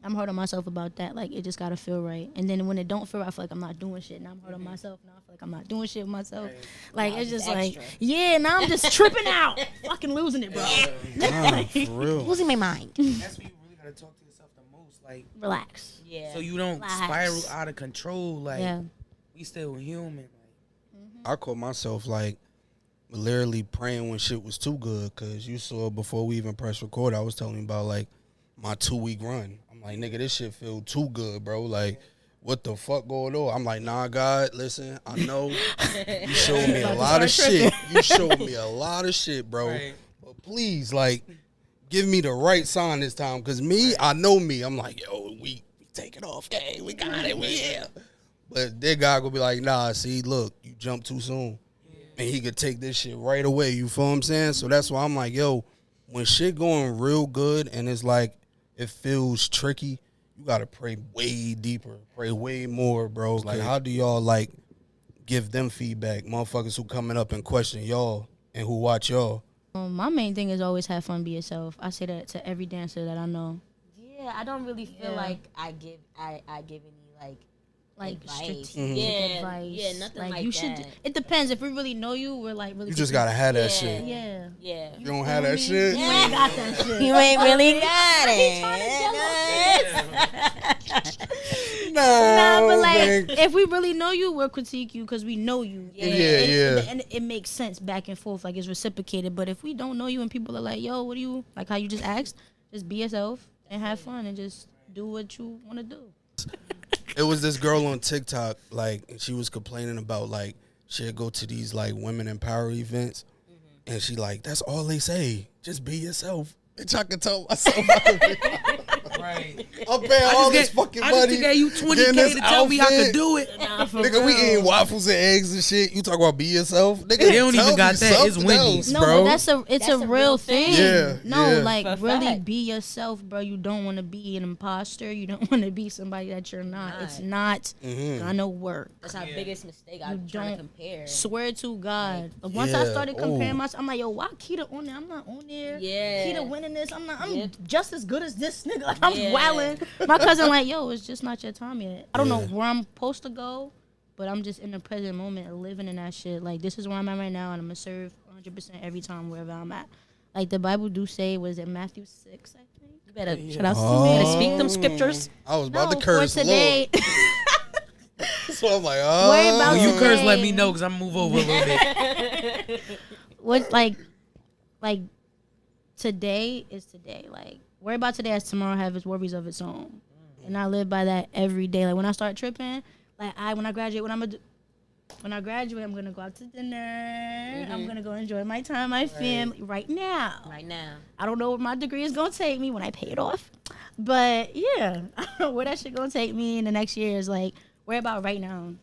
I'm hard on myself about that. Like, it just gotta feel right. And then when it don't feel right, I feel like I'm not doing shit. Now I'm hard on myself. Now I feel like I'm not doing shit with myself. Like, Now it's it's just like, extra. yeah, now I'm just tripping out. Fucking losing it, bro. for real. Losing my mind. That's when you really gotta talk to yourself the most, like, Relax. Yeah. so you don't Relax. spiral out of control. Like, Yeah. we still human. Like, I caught myself like literally praying when shit was too good, because you saw before we even press record, I was telling you about like my 2-week run. I'm like, nigga, this shit feel too good, bro. Like, what the fuck going on? I'm like, nah, God, listen, I know you showed me a lot of shit. You showed me a lot of shit, bro. Right. But please, like, give me the right sign this time, because me, I know me. I'm like, yo, we take it off, gang. We got it. We here. But that guy gonna be like, nah, see, look, you jumped too soon. And he could take this shit right away. You feel what I'm saying? So that's why I'm like, yo, when shit going real good and it's like, it feels tricky, you gotta pray way deeper, pray way more, bro. Like, how do y'all like give them feedback, motherfuckers who coming up and question y'all and who watch y'all? My main thing is always have fun, be yourself. I say that to every dancer that I know. Yeah, I don't really feel Yeah. like I give any like advice. strategic Yeah, advice. yeah, nothing like you that. should. It depends. If we really know you, we're like really. You just gotta have that Yeah. shit. Yeah. Yeah. You don't have that shit? You ain't got that shit. You ain't really got it. Nah, but like, man. if we really know you, we'll critique you because we know you. Yeah. Yeah. And it makes sense back and forth, like it's reciprocated. But if we don't know you and people are like, yo, what do you, like how you just asked, just be yourself and have fun and just do what you want to do. It was this girl on TikTok, like, and she was complaining about, like, she'd go to these, like, women in power events, and she like, that's all they say. Just be yourself. Bitch, I can tell myself out of it. Right. I'm paying all this fucking money. I just gave you $20K to tell me I could do it. Nah, for Nigga, we real. eating waffles and eggs and shit. You talk about be yourself. Nigga, They don't tell even got me that. It's something Wendy's. else, No, bro. but it's a real thing. Yeah, No, yeah. like For a really fact. be yourself, bro. You don't want to be an imposter. You don't want to be somebody that you're not. It's not gonna work. That's our biggest mistake. I'm You trying to don't compare. Swear to God. Once I Yeah. started comparing Ooh. myself, I'm like, yo, why Keita on there? I'm not on there. Yeah. Keita winning this. I'm not. I'm Yep. just as good as this nigga. Like, I'm Yeah. wilding. My cousin like, yo, it's just not your time yet. I don't know Yeah. where I'm supposed to go, but I'm just in the present moment of living in that shit. Like, this is where I'm at right now, and I'm gonna serve 100% every time wherever I'm at. Like the Bible do say, was it Matthew 6? I think. You better, Shout out to Oh. me. better speak them scriptures. I was about to No, curse. for today. Lord. So I'm like, oh. Worry about When you Yeah. curse, let me know because I'm move over a little bit. What like today is today. Like worry about today as tomorrow have its worries of its own. And I live by that every day. Like when I start tripping, like when I graduate, what I'm gonna do. When I graduate, I'm gonna go out to dinner. I'm gonna go enjoy my time, my family right now. Right now. I don't know where my degree is gonna take me when I pay it off. But yeah, I don't know where that shit gonna take me in the next year is like worry about right now.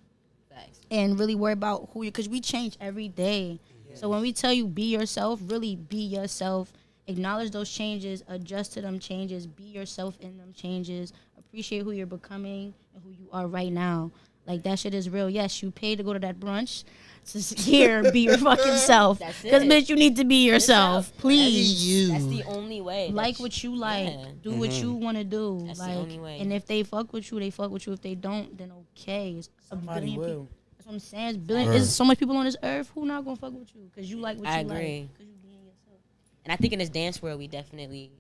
Facts. And really worry about who you, because we change every day. So when we tell you be yourself, really be yourself. Acknowledge those changes, adjust to them changes, be yourself in them changes, appreciate who you're becoming and who you are right now. Like that shit is real. Yes, you paid to go to that brunch. So here, be your fucking self. That's Because it. bitch, you need to be yourself. Please. That's the only way. Like what you like. Yeah. Do what you want to do. That's the like, only way. And if they fuck with you, they fuck with you. If they don't, then okay. It's a Somebody billion will. people. That's what I'm saying. It's billion. Right. There's so much people on this earth who not gonna fuck with you because you like what I you agree. like. 'Cause you being yourself. And I think in this dance world, we definitely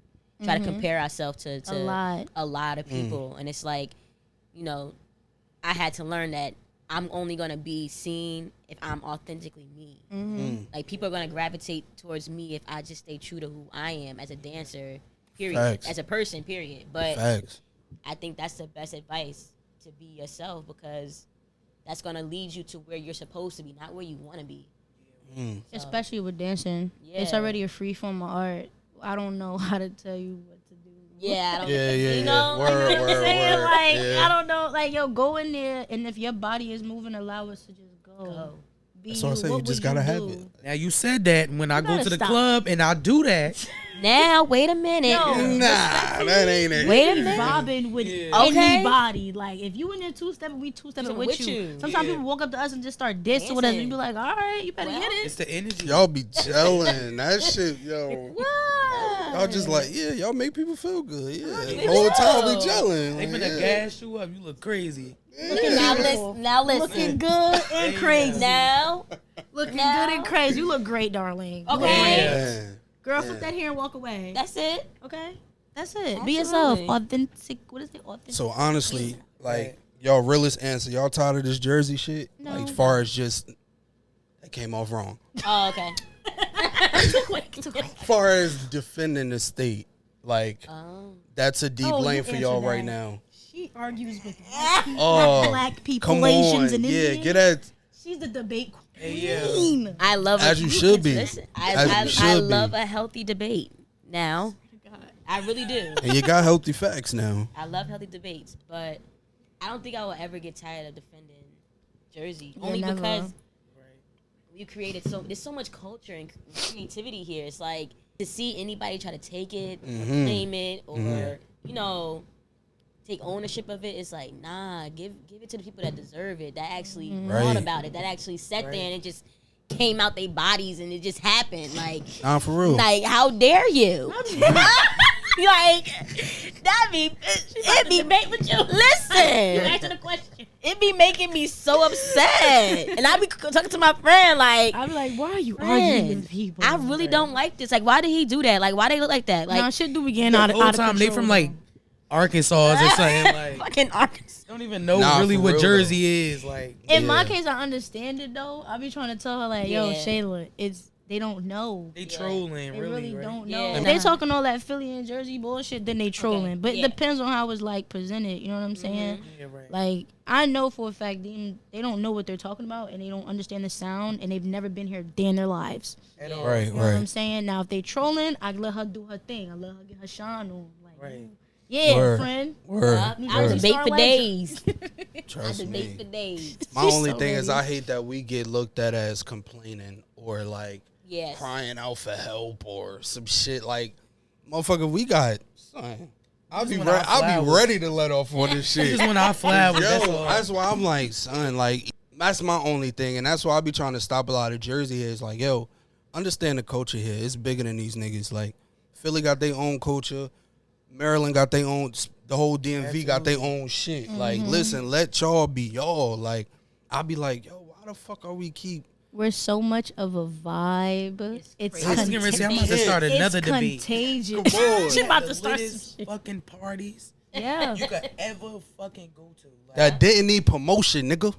try to compare ourselves to A lot. of people. And it's like, you know, I had to learn that I'm only going to be seen if I'm authentically me. Like, people are going to gravitate towards me if I just stay true to who I am as a dancer, period. Facts. As a person, period. But Facts. I think that's the best advice, to be yourself, because that's going to lead you to where you're supposed to be, not where you want to be. So, Especially with dancing. It's Yeah. already a free form of art. I don't know how to tell you what to do. yeah, I don't Yeah, yeah, you yeah. know? Word, You know what I'm word, saying? word. Like, Yeah. I don't know. Like, yo, go in there, and if your body is moving, allow us to just go. Go. Be That's what I say. You What just would gotta you have do? it. Now you said that when I go gotta to the stop. club and I do that. Now, wait a minute. Yo, Nah, that ain't it. Wait a minute. Bobbing with Okay. anybody. Like, if you in there two-stepping, we two-stepping So with with you. you. Sometimes Yeah. people walk up to us and just start dissing with us, and Dancing. you be like, all right, you better Well, get it. It's the energy. Y'all be chilling. That shit, yo. What? Y'all just like, yeah, y'all make people feel good. Yeah. Whole time we chilling. They Like, finna yeah. gas you up. You look crazy. Now listen. Looking good and crazy. Now, Looking now. good and crazy. You look great, darling. okay. Yeah. Girl, flip that hair and walk away. That's it. Okay? That's it. Be yourself. Absolutely. Authentic. What is it? Authentic. So honestly, like y'all realest answer, y'all tired of this Jersey shit? No. Like far as just that came off wrong. Oh, okay. Too quick. Far as defending the state, like Oh. that's a deep Oh, you lane for y'all answered right that. now. She argues with Oh, black people, come on, Asians, and yeah, Indians. get that. She's the debate yeah. queen. I love As it. you should be. Listen, As you I should love be. a healthy debate. Now, I really do. And you got healthy facts now. I love healthy debates, but I don't think I will ever get tired of defending Jersey. Yeah, Only never. because we created there's so much culture and creativity here. It's like to see anybody try to take it, claim it, or you know, take ownership of it. It's like, nah, give it to the people that deserve it, that actually thought Right. about it, that actually sat there and it just came out their bodies and it just happened. Like, Nah, for real. like, how dare you? Like, that be it be make with you. Listen, Answer the question. it be making me so upset, and I be talking to my friend like, I'm like, why are you arguing friend, with people? I really don't like this. Like, why did he do that? Like, why they look like that? Like, Like, shit do begin The out whole of time control. they from like Arkansas or something. Like, fucking Arkansas. don't even know Nah, really for what real, Jersey is. Like, In my Yeah. case, I understand it though. I be trying to tell her like, yo, Yeah. Shayla, it's they don't know. They trolling, They really, really right? don't know. Yeah. If they talking all that Philly and Jersey bullshit, then they trolling. But yeah. it depends on how it's like presented. You know what I'm saying? Yeah, right. Like I know for a fact they don't know what they're talking about and they don't understand the sound and they've never been here day in their lives. At all. Right, You know what I'm right. saying? Now if they trolling, I let her do her thing. I let her get her shine on. Like, Right. yeah, Word. friend. Word. I Word. debate for Star days. I Trust debate for me. days. My She's only so thing is ready. I hate that we get looked at as complaining or like Yes. crying out for help or some shit like, motherfucker, we got, son. I'll be ready to let off on this shit. Just when I flowers, Yo, that's all. that's why I'm like, son, like, that's my only thing. And that's why I be trying to stop a lot of Jersey heads. Like, yo, understand the culture here. It's bigger than these niggas. Like, Philly got their own culture. Maryland got their own, the whole DMV got their own shit. Like, listen, let y'all be y'all. Like, I be like, yo, why the fuck are we keep? We're so much of a vibe. It's I was getting ready to say, I'm about to start another it's debate. contagious. Come on. She about The to start some littest shit. fucking parties Yeah. you could ever fucking go to. Like, That didn't need promotion, nigga.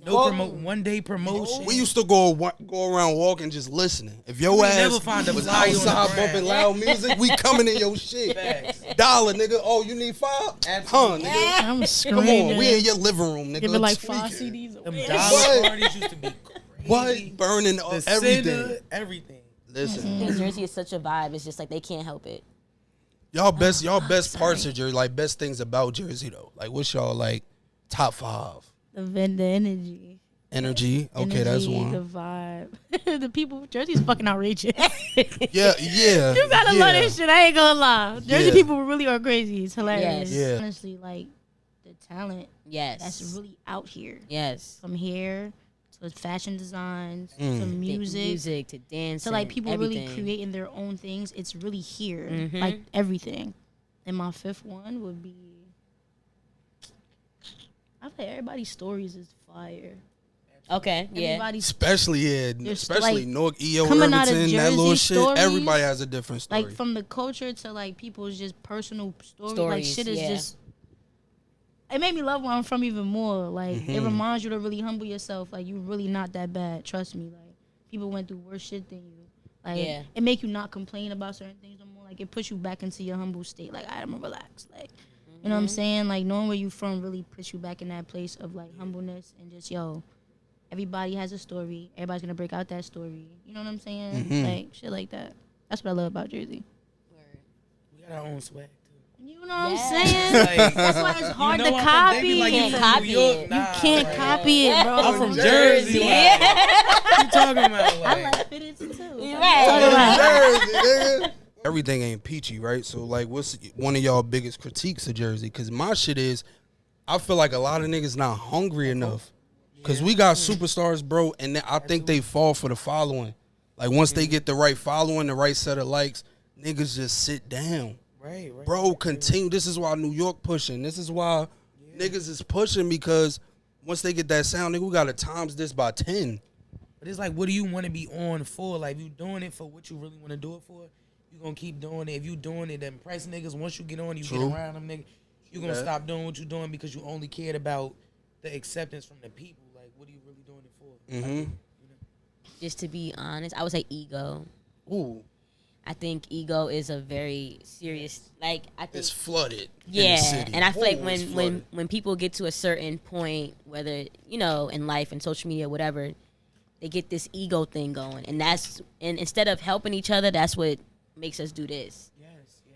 no one day promotion. We used to go around walking just listening. If your You ain't ass never find a was flyer on the outside ground. bumping loud music, we coming in your shit. Facts. $1, nigga. Oh, you need $5? Huh, nigga. I'm Come screaming. on, we in your living room, nigga. Give it like Tweaking. 5 CDs. Them away. dollar What? parties used to be crazy. What? Burning The everything. center, everything. Listen, New Jersey is such a vibe. It's just like they can't help it. y'all best parts of Jersey, like best things about Jersey though. Like what's y'all like top 5? The energy. Energy. Okay, that's Energy, one. The vibe. The people. Jersey's fucking outrageous. Yeah. You gotta love this shit. I ain't gonna lie. Jersey Yeah. people really are crazy. It's hilarious. Yes. Yeah. Honestly, like the talent Yes. that's really out here. Yes. From here to fashion designs to Music music to dance. to like people really creating their own things. It's really here. Like everything. And my 5th one would be. I feel like everybody's stories is fire. Okay. Yeah. Everybody's Especially There's, especially like, Newark, EO, coming out of Irvington, that Jersey little shit. stories, Everybody has a different story. like from the culture to like people's just personal stories. Like Stories, shit is yeah. just. It made me love where I'm from even more. Like it reminds you to really humble yourself. Like you really not that bad. Trust me. Like people went through worse shit than you. Like Yeah. it make you not complain about certain things no more. Like it puts you back into your humble state. Like I'm gonna relax. Like you know what I'm saying. Like knowing where you from really puts you back in that place of like humbleness and just everybody has a story. Everybody's gonna break out that story. You know what I'm saying? Like shit like that. That's what I love about Jersey. We got our own swag too. You know what I'm Yes. saying? Like, That's why it's hard you to know I'm from- copy. they be like, You you can't from copy New York? it. Nah, You can't like, copy it, bro. I'm from Jersey. Like, what you talking about? I Like, like fit it too. Jersey, nigga. Everything ain't peachy, right? So, like, what's one of y'all biggest critiques of Jersey? Because my shit is, I feel like a lot of niggas not hungry enough. Because we got superstars, bro, and I think they fall for the following. Like, once they get the right following, the right set of likes, niggas just sit down. right. Bro, continue. This is why New York pushing. This is why niggas is pushing, because once they get that sound, nigga, we got to times this by 10. But it's like, what do you want to be on for? Like, if you doing it for what you really want to do it for, you going to keep doing it. If you doing it to impress niggas, once you get on, you True. get around them niggas, you going to stop doing what you doing because you only cared about the acceptance from the people. Like, what are you really doing it for? Mm-hmm. Just to be honest, I would say ego. Ooh, I think ego is a very serious. Like I think. it's flooded. Yeah, in the city. and I feel like Ooh, it's when flooded. people get to a certain point, whether in life and social media, whatever, they get this ego thing going, and instead of helping each other, that's what makes us do this. Yes.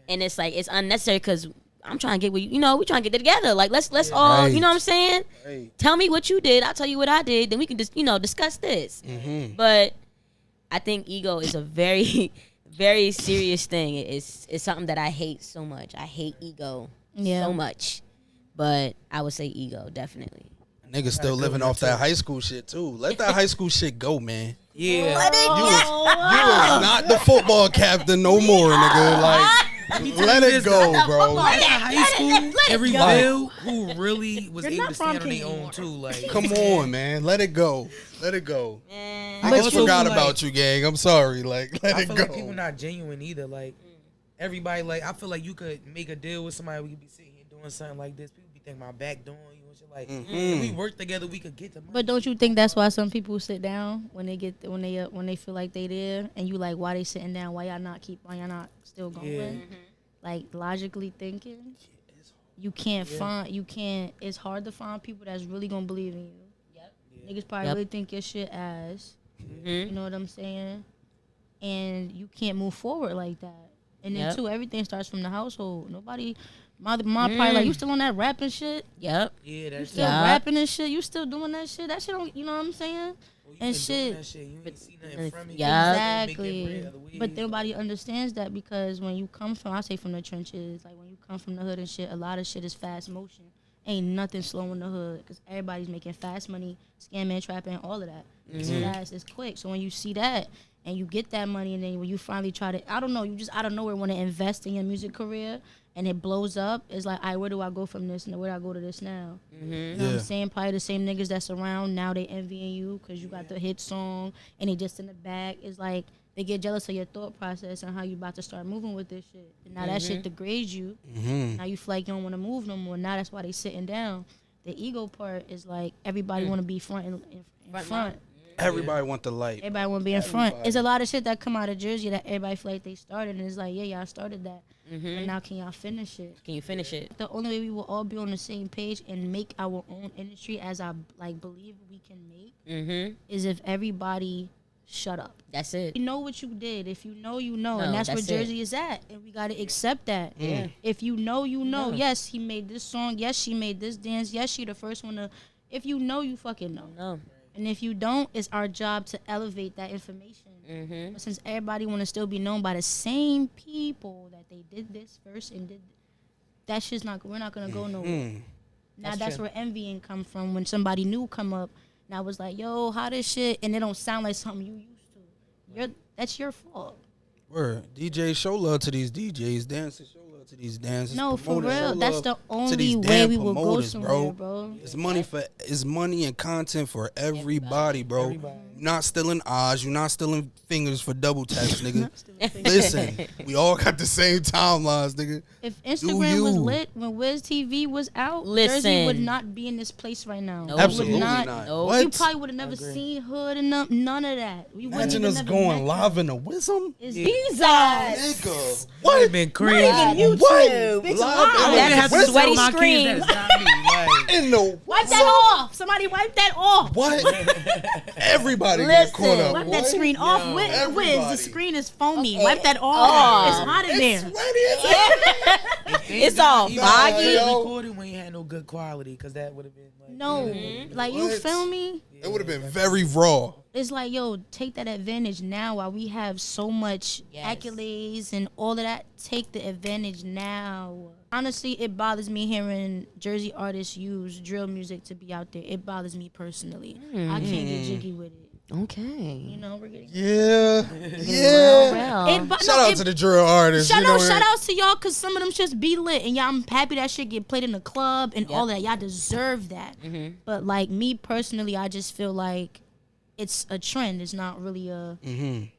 And it's like it's unnecessary because I'm trying to get with you. We trying to get together. Like let's all, Right. you know what I'm saying? Right. Tell me what you did. I'll tell you what I did. Then we can just discuss this. Mm-hmm. But I think ego is a very very serious thing. It's something that I hate so much. I hate ego so much. But I would say ego, definitely. Niggas still living off that high school shit too. Let that high school shit go, man. Yeah. You was not the football captain no more, nigga. Like, let it go, bro. At high school, every go. Bill who really was You're able not to stand from on their King own anymore. too. Like, Come on, man. Let it go. Let it go. Man. I But just also forgot feel like- about you, gang. I'm sorry. Like, let I it feel go. like people not genuine either. Like, everybody, like, I feel like you could make a deal with somebody. We could be sitting here doing something like this. People be thinking my back doing you and shit. Like, if we work together, we could get the money. But don't you think that's why some people sit down when they feel like they there, and you like, why they sitting down? Why y'all not still going? Yeah. Like logically thinking, it's hard to find people that's really gonna believe in you. Yep. Niggas probably really think your shit ass. You know what I'm saying? And you can't move forward like that. And then too, everything starts from the household. Nobody, my probably like, you still on that rapping shit? Yep. Yeah, that's Still rapping and shit? You still doing that shit? That shit don't, you know what I'm saying? And shit. That shit. You ain't see nothing from it. Exactly. But nobody understands that, because when you come from, I say from the trenches, like when you come from the hood and shit, a lot of shit is fast motion. Ain't nothing slow in the hood, because everybody's making fast money, scamming, trapping, all of that. It's fast, it's quick. So when you see that and you get that money, and then when you finally try to, I don't know, you just out of nowhere want to invest in your music career, and it blows up, it's like, all right, where do I go from this, and where do I go to this now? You know what I'm saying? Probably the same niggas that's around now, they envying you because you got the hit song and they just in the back. It's like they get jealous of your thought process and how you about to start moving with this shit. And now that shit degrades you. Now you feel like you don't want to move no more. Now that's why they sitting down. The ego part is like everybody want to be front in front. Everybody want the light. Everybody want to be in front. It's a lot of shit that come out of Jersey that everybody feel like they started, and it's like, yeah, y'all started that. But now can y'all finish it? Can you finish it? The only way we will all be on the same page and make our own industry as I like believe we can make is if everybody shut up. That's it. You know what you did. If you know, you know. And that's where Jersey is at. And we got to accept that. Yeah. If you know, you know. Yes, he made this song. Yes, she made this dance. Yes, she the first one to. If you know, you fucking know. No. And if you don't, it's our job to elevate that information. But since everybody want to still be known by the same people that they did this first and did that shit's not, we're not going to go nowhere. Now that's where envying come from. When somebody new come up, and I was like, yo, how this shit, and it don't sound like something you used to. That's your fault. Word. DJs show love to these DJs. Dancers show love to these dancers. No, for Promoters show real. That's love the to only these way damn we will go promoters, somewhere, bro. It's money and content for everybody, bro. Everybody. You're not stealing eyes. You're not stealing fingers for double taps, nigga. Listen, we all got the same timelines, nigga. If Instagram was lit when Wiz TV was out, Jersey would not be in this place right now. Nope. Absolutely Would not. Nope. What? You probably would have never seen Hood and none of that. We wouldn't Imagine even us never going met live in a Wisdom. It's Jesus. Nigga, What? Would have been crazy. what? Bitch, Live wow. in a That's a Wisdom? sweaty My scream. kids, that's not me. Like, In the Wipe that off. Somebody wipe that off. what? Everybody get caught up. Wipe that What? screen off. Wiz, Everybody. the screen is foamy. Wipe that off. It's hot in there. It's all foggy. yo. Recorded when you had no good quality, because that would have been like. No, like you What? feel me? It would have been very raw. It's like, yo, take that advantage now while we have so much accolades and all of that. Take the advantage now. Honestly, it bothers me hearing Jersey artists use drill music to be out there. It bothers me personally. I can't get jiggy with it. Okay. You know, we're getting Yeah. Well. Shout out to the drill artists. Shout you know, out to y'all, because some of them just be lit. And y'all, I'm happy that shit get played in the club and all that. Y'all deserve that. But like me personally, I just feel like it's a trend. It's not really a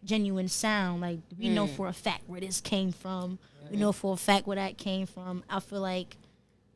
genuine sound. Like, we know for a fact where this came from. We know for a fact where that came from. I feel like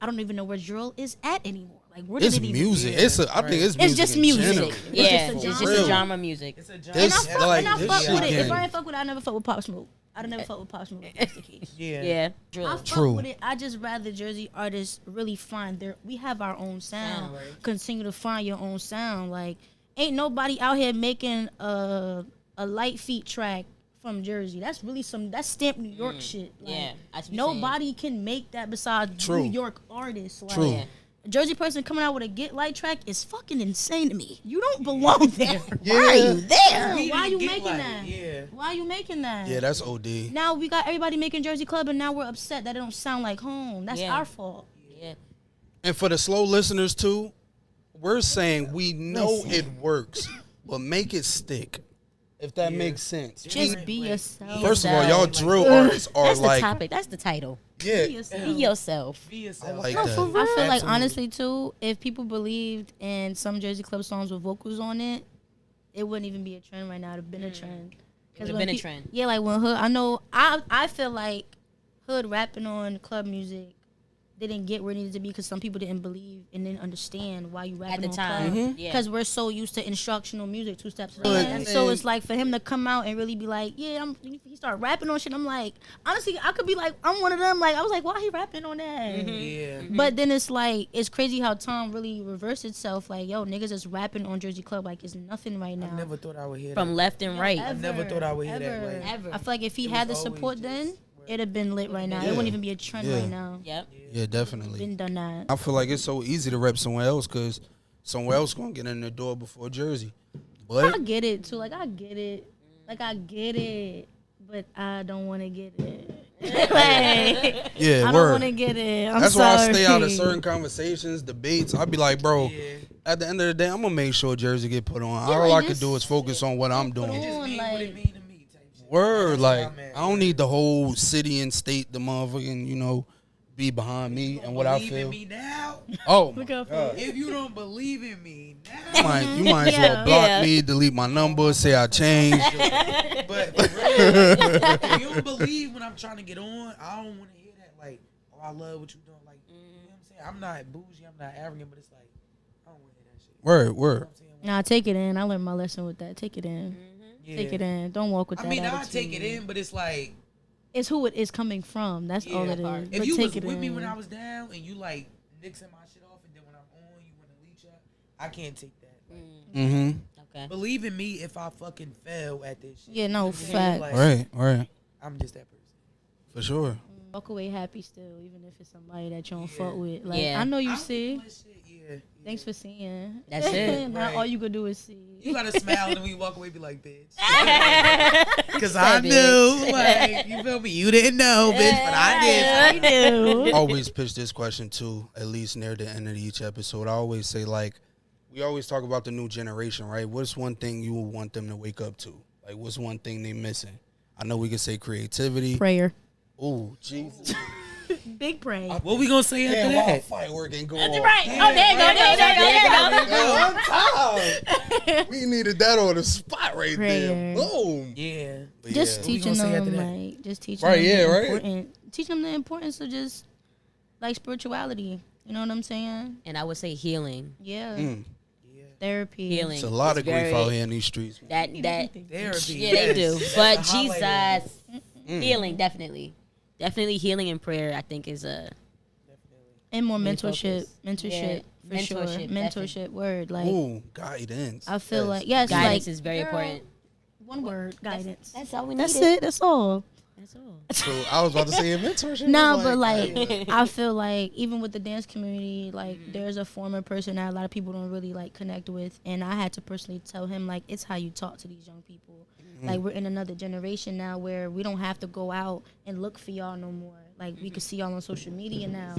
I don't even know where drill is at anymore. Like, where did It's it even music. Yeah, It's I think it's music. It's just in music. general. Yeah, It's it's just just a a genre. genre music. It's a job. And I This- fuck, like, and I this fuck shit with it. If getting- I ain't fuck with it, I never fuck with Pop Smoke. I'd never fuck with Pop Smoke. If that's the case. Yeah. Yeah. I Drill. fuck True. with it. I just rather Jersey artists really find we have our own sound. Right. Continue to find your own sound. Like, ain't nobody out here making a light feet track from Jersey. That's really that's stamped New York shit. Like, Yeah. I see what you're nobody can make that besides True. New York artists. Like, True. Yeah. a Jersey person coming out with a Get Light track is fucking insane to me. You don't belong there. Yeah. Why are you there? We Why are you didn't get making like, that? Yeah. Why are you making that? Yeah, that's OD. Now we got everybody making Jersey Club, and now we're upset that it don't sound like home. That's Yeah. our fault. Yeah. And for the slow listeners too, we're saying we know it works, but make it stick. If that makes sense. Just be yourself. First of all, y'all drill artists are That's the like, topic. That's the title. yeah, Be yourself. Be yourself. Be yourself. like No, that. for real. I feel like Absolutely. honestly too, if people believed in some Jersey Club songs with vocals on it, it wouldn't even be a trend right now. It'd have been a trend. It'd when have been a trend. Yeah, like when Hood. I know. I feel like Hood rapping on club music didn't get where it needed to be because some people didn't believe and didn't understand why you rapping At the on time, club. yeah. Because we're so used to instructional music, 2 steps. Right. And so it's like for him to come out and really be like, yeah, he started rapping on shit. I'm like, honestly, I could be like, I'm one of them. Like, I was like, why he rapping on that? Yeah. But then it's like, it's crazy how time really reversed itself. Like, yo, niggas is rapping on Jersey Club like it's nothing right now. I never thought I would hear From that. left and right. I never thought I would hear that. Like, Ever. I feel like if he It had the was always support just then, where- it'd have been lit right now. Yeah. It wouldn't even be a trend Yeah. right now. Yep. Yeah, definitely. Been done that. I feel like it's so easy to rep somewhere else because somewhere else gonna get in the door before Jersey. I But get it too. Like I get it. Like I get it, but I don't want to get it. Like, yeah, I don't word. want to get it. I'm That's sorry. why I stay out of certain conversations, debates. I'd be like, bro, yeah. at the end of the day, I'm gonna make sure Jersey get put on. Yeah, All like I could do is focus on what I'm It doing. just on, mean what like- it mean to me type shit. Word, That's like where I'm at. I don't need the whole city and state, the motherfucking, be behind me and what I Believe in feel. me now? Oh, my Look out for God. If you don't believe in me You now, might as well Yeah. block Yeah. me, delete my number, say I changed. but for real, if you don't believe when I'm trying to get on, I don't want to hear that. Like, oh, I love what you doing. Like, you know what I'm saying? I'm not bougie, I'm not arrogant, but it's like, I don't want to hear that shit. Word, You know word. what I'm saying? Nah, take it in. I learned my lesson with that. Take it in. Yeah. Take it in. Don't walk with I that mean, I attitude. take it in, but it's like, It's who it is coming from. That's all yeah, it is. if But you take was it with in. me when I was down and you like mixing my shit off, and then when I'm on, you want to leech up, I can't take that. Like, Mm-hmm. Okay. believe in me if I fucking fail at this shit. Yeah, no, You know what I'm saying? facts. Like, Right. I'm just that person. For sure. Walk away happy still, even if it's somebody that you don't Yeah. fuck with. Like Yeah. I know you I'm see. doing shit, yeah. Thanks for seeing. That's it. Not Right. all you could do is see. You gotta smile and when you walk away, be like, bitch. Because That I knew, like, you feel me? You didn't know, bitch, but I did. I do. Always pitch this question too, at least near the end of each episode. I always say, like, we always talk about the new generation, right? What's one thing you would want them to wake up to? Like, what's one thing they missing? I know we can say creativity. Prayer. Oh, Jesus. Big pray. What we gonna say after Damn, why a that? firework ain't go off? Right. Oh, there you go. One time. We needed that on the spot right Prayer. there. Boom. Yeah. But Just yeah. What we teaching gonna say them, after that? like, just teaching Right, them yeah, the right. teaching them the importance of just, like, spirituality. You know what I'm saying? And I would say healing. Yeah. Mm. Therapy. Healing. It's a lot of It's grief very- out here in these streets. That Therapy. yeah, they do. Yes. But That's the highlight of it. Jesus, healing definitely. Definitely healing and prayer. I think is a And more Main mentorship. focus. Mentorship. Yeah, For sure. mentorship, Mentorship. Word. Like, Ooh, guidance. I feel Yes. like, yes, guidance like, is very girl, important. One word. Guidance. That's all we need. That's it. That's all. That's all. So I was about to say a mentorship. No, was but like yeah. I feel like even with the dance community, like there's a former person that a lot of people don't really like connect with, and I had to personally tell him like it's how you talk to these young people. Like we're in another generation now where we don't have to go out and look for y'all no more. Like we can see y'all on social media now.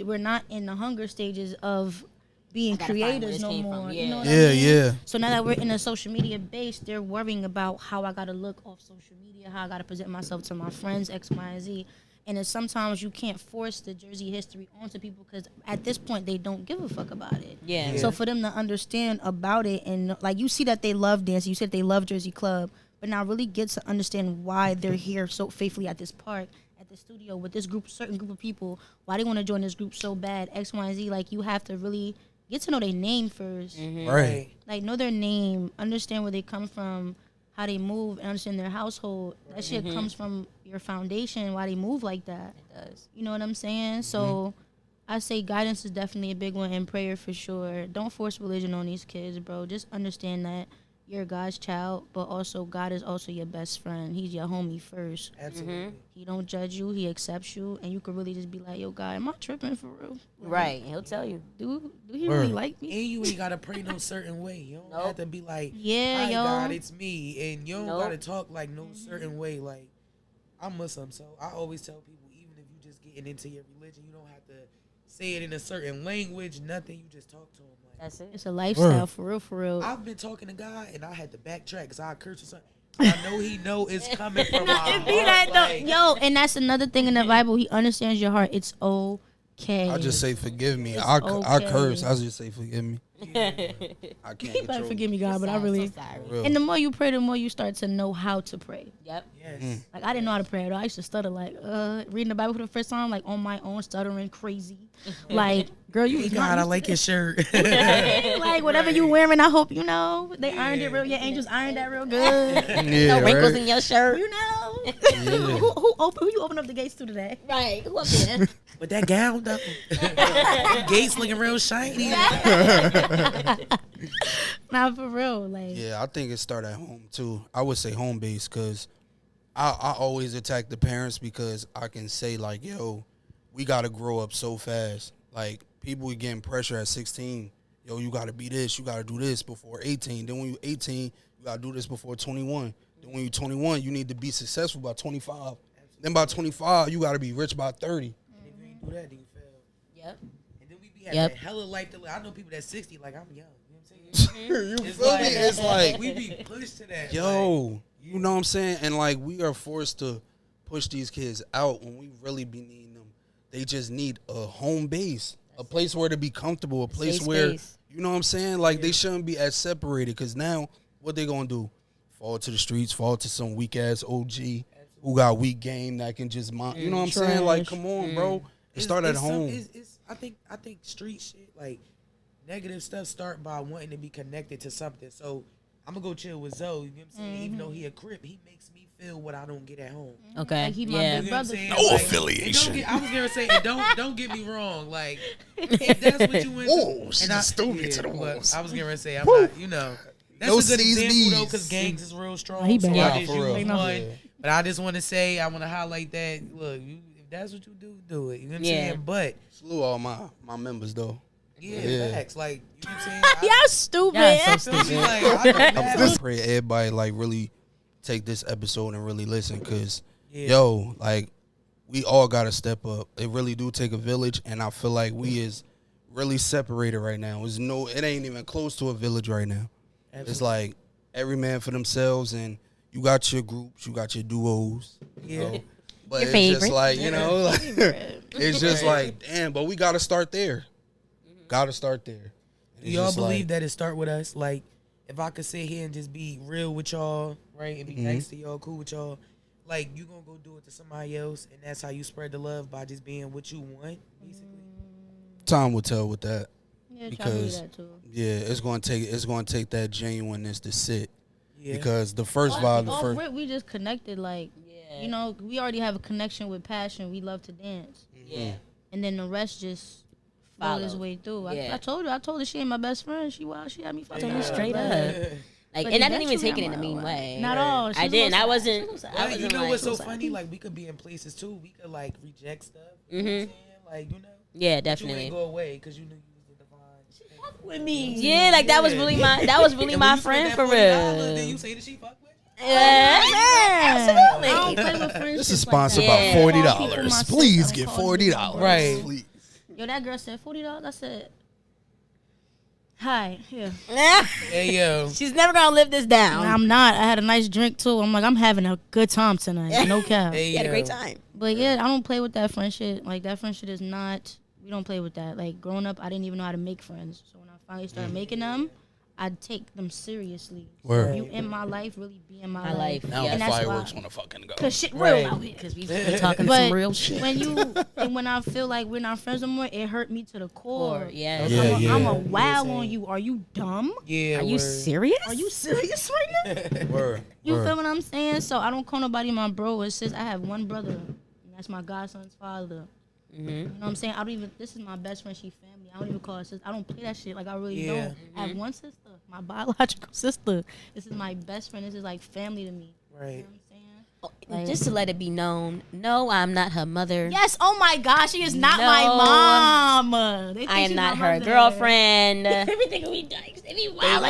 We're not in the hunger stages of being gotta find where creators this no came more. from, You know what yeah. I mean? Yeah. So now that we're in a social media base, they're worrying about how I gotta look off social media, how I gotta present myself to my friends, X, Y, and Z. And then sometimes you can't force the Jersey history onto people because at this point they don't give a fuck about it. Yeah. So for them to understand about it and like you see that they love dancing, you said they love Jersey Club, but now really get to understand why they're here so faithfully at this park, at the studio with this group, certain group of people, why they want to join this group so bad, X, Y, and Z. Like you have to really get to know their name first. Right. Like know their name, understand where they come from, how they move, and understand their household. That shit comes from your foundation, why they move like that. It does. You know what I'm saying? So I say guidance is definitely a big one, and prayer for sure. Don't force religion on these kids, bro. Just understand that you're God's child, but also God is also your best friend. He's your homie first. Absolutely. He don't judge you, he accepts you, and you could really just be like, yo, God, am I tripping for real? Right. He'll tell you. Do he Word. really like me? And you ain't gotta pray no certain way. You don't Nope. have to be like, Yeah, hi yo. God, it's me. And you don't Nope. gotta talk like no certain way. Like, I'm Muslim, so I always tell people, even if you just getting into your religion, you don't have to say it in a certain language, nothing. You just talk to him. Like, That's it. It's a lifestyle, Word. for real, for real. I've been talking to God, and I had to backtrack because I cursed or something. I know He know it's coming from my It be heart. that though. Like, Yo, and that's another thing in the Bible. He understands your heart. It's okay. I just say forgive me. It's I okay. curse. I just say forgive me. I can't You better control forgive me, God, but I really. So sorry. Real. And the more you pray, the more you start to know how to pray. Yep. Yes. Like I didn't know how to pray at all. I used to stutter like reading the Bible for the first time, like on my own, stuttering crazy. Like, girl, you Hey, God, I like your shirt. like whatever you wearing. I hope you know they ironed it real. Your angels ironed that real good. Yeah, No wrinkles right? in your shirt. You know. Yeah. Who you open up the gates to today? Right. Who up there? With that gown, though. Gates looking real shiny. Nah, for real. Like Yeah, I think it started at home too. I would say home base because I always attack the parents because I can say like, yo, we gotta grow up so fast. Like people getting pressure at 16. Yo, you gotta be this, you gotta do this before 18. Then when you 18, you gotta do this before 21. Then when you 21, you need to be successful by 25. Then by 25, you gotta be rich by 30. If you ain't do that, then you fail. Yep. And then we be having Yep. that hella life to live. I know people that's 60, like I'm young. You know what I'm saying? You feel me? It's like, we be pushed to that. yo, you know what I'm saying? And like we are forced to push these kids out when we really be needing them. They just need a home base, a place where to be comfortable, a place Safe where, space. you know what I'm saying? Like they shouldn't be as separated because now what they gonna do? Fall to the streets, fall to some weak ass OG who got weak game that can just mind. You know what I'm saying? Like, come on, bro. It start at home. I think street shit, like negative stuff, start by wanting to be connected to something. So I'm gonna go chill with Zoe. You know what I'm saying? Even though he a Crip, he makes me feel what I don't get at home. Okay. Like, he my yeah. big You know what I'm brother. saying? No Like, affiliation. and I was gonna say, and don't get me wrong. Like, if that's what you went Whoa, through, she and I just threw me to the but walls. I was gonna say, I'm not, you know. That's No a good C's, example though, B's. because gangs is real strong. He so bad. I Nah, just for real. use Yeah. one. But I just want to say, I want to highlight that. Look, if that's what you do it. You know what I'm Yeah. saying? But Salute all my members though. yeah, facts. Like, you know what I'm saying? Y'all stupid. Y'all so I feel me? Like, I pray everybody like really take this episode and really listen because Yeah. yo, like we all gotta step up. It really do take a village, and I feel like we is really separated right now. It ain't even close to a village right now. It's like every man for themselves, and you got your groups, you got your duos. You Yeah. know? But Your it's favorite. just like, you know, like, it's just like, damn, but we gotta start there. Gotta start there. Do y'all believe that it start with us? Like, if I could sit here and just be real with y'all, right, and be nice to y'all, cool with y'all, like, you gonna go do it to somebody else, and that's how you spread the love by just being what you want, basically. time will tell with that? Yeah, Because that too. yeah, it's gonna take that genuineness to sit. Yeah. Because the first vibe, the first We just connected. Like, Yeah. you know, we already have a connection with passion. We love to dance, Yeah. and then the rest just follow his Follow. way through. Yeah. I told her she ain't my best friend. She had me fucking Told her straight up. Like, But and I didn't even eventually take it in a I'm mean like, way. Not all. I didn't. I wasn't. But you know like, what's so funny? Like, we could be in places too. We could like reject stuff. You know what I'm saying? Like, you know. Yeah, But you definitely. ain't go away because you knew you was the divine. with me. Yeah, like that was really my And when my you spent friend that for $40, real. Then you say that she fuck with. Yeah, Absolutely. I don't play with friendships. This is like sponsored that. by Yeah. $40. Call people my sis. Please I don't get call you $40. Right. Please. Yo, that girl said $40. I said, hi. Yeah. Hey yo. She's never gonna live this down. I'm not. I had a nice drink too. I'm like, I'm having a good time tonight. No cap. Hey You had a yo. great time. But yeah, I don't play with that friendship. Like, that friendship is not. We don't play with that. Like, growing up, I didn't even know how to make friends. So when I finally started making them, I'd take them seriously. So Word. if you in my life, really be in my My life. life. Now Yeah. And the that's fireworks why. want to fucking go. Cause shit Right. real out here. Because we be talking But some real shit. when I feel like we're not friends no more, it hurt me to the core. Yeah. Yeah. I'm a wow on you. Are you dumb? Yeah. Are you word. serious? Are you serious right now? Word. You Word. feel what I'm saying? So I don't call nobody my bro or sis. I have one brother, and that's my godson's father. Mm-hmm. You know what I'm saying? I don't even. This is my best friend. She family. I don't even call her sis. I don't play that shit. Like, I really Yeah. don't. I have one sister, my biological sister. This is my best friend. This is like family to me. You know Right. what I'm saying? Like- Just to let it be known, no, I'm not her mother. Yes. Oh my gosh, she is not No. my mom. They think I am she's not my her mother. girlfriend. Everything we do, they be wild.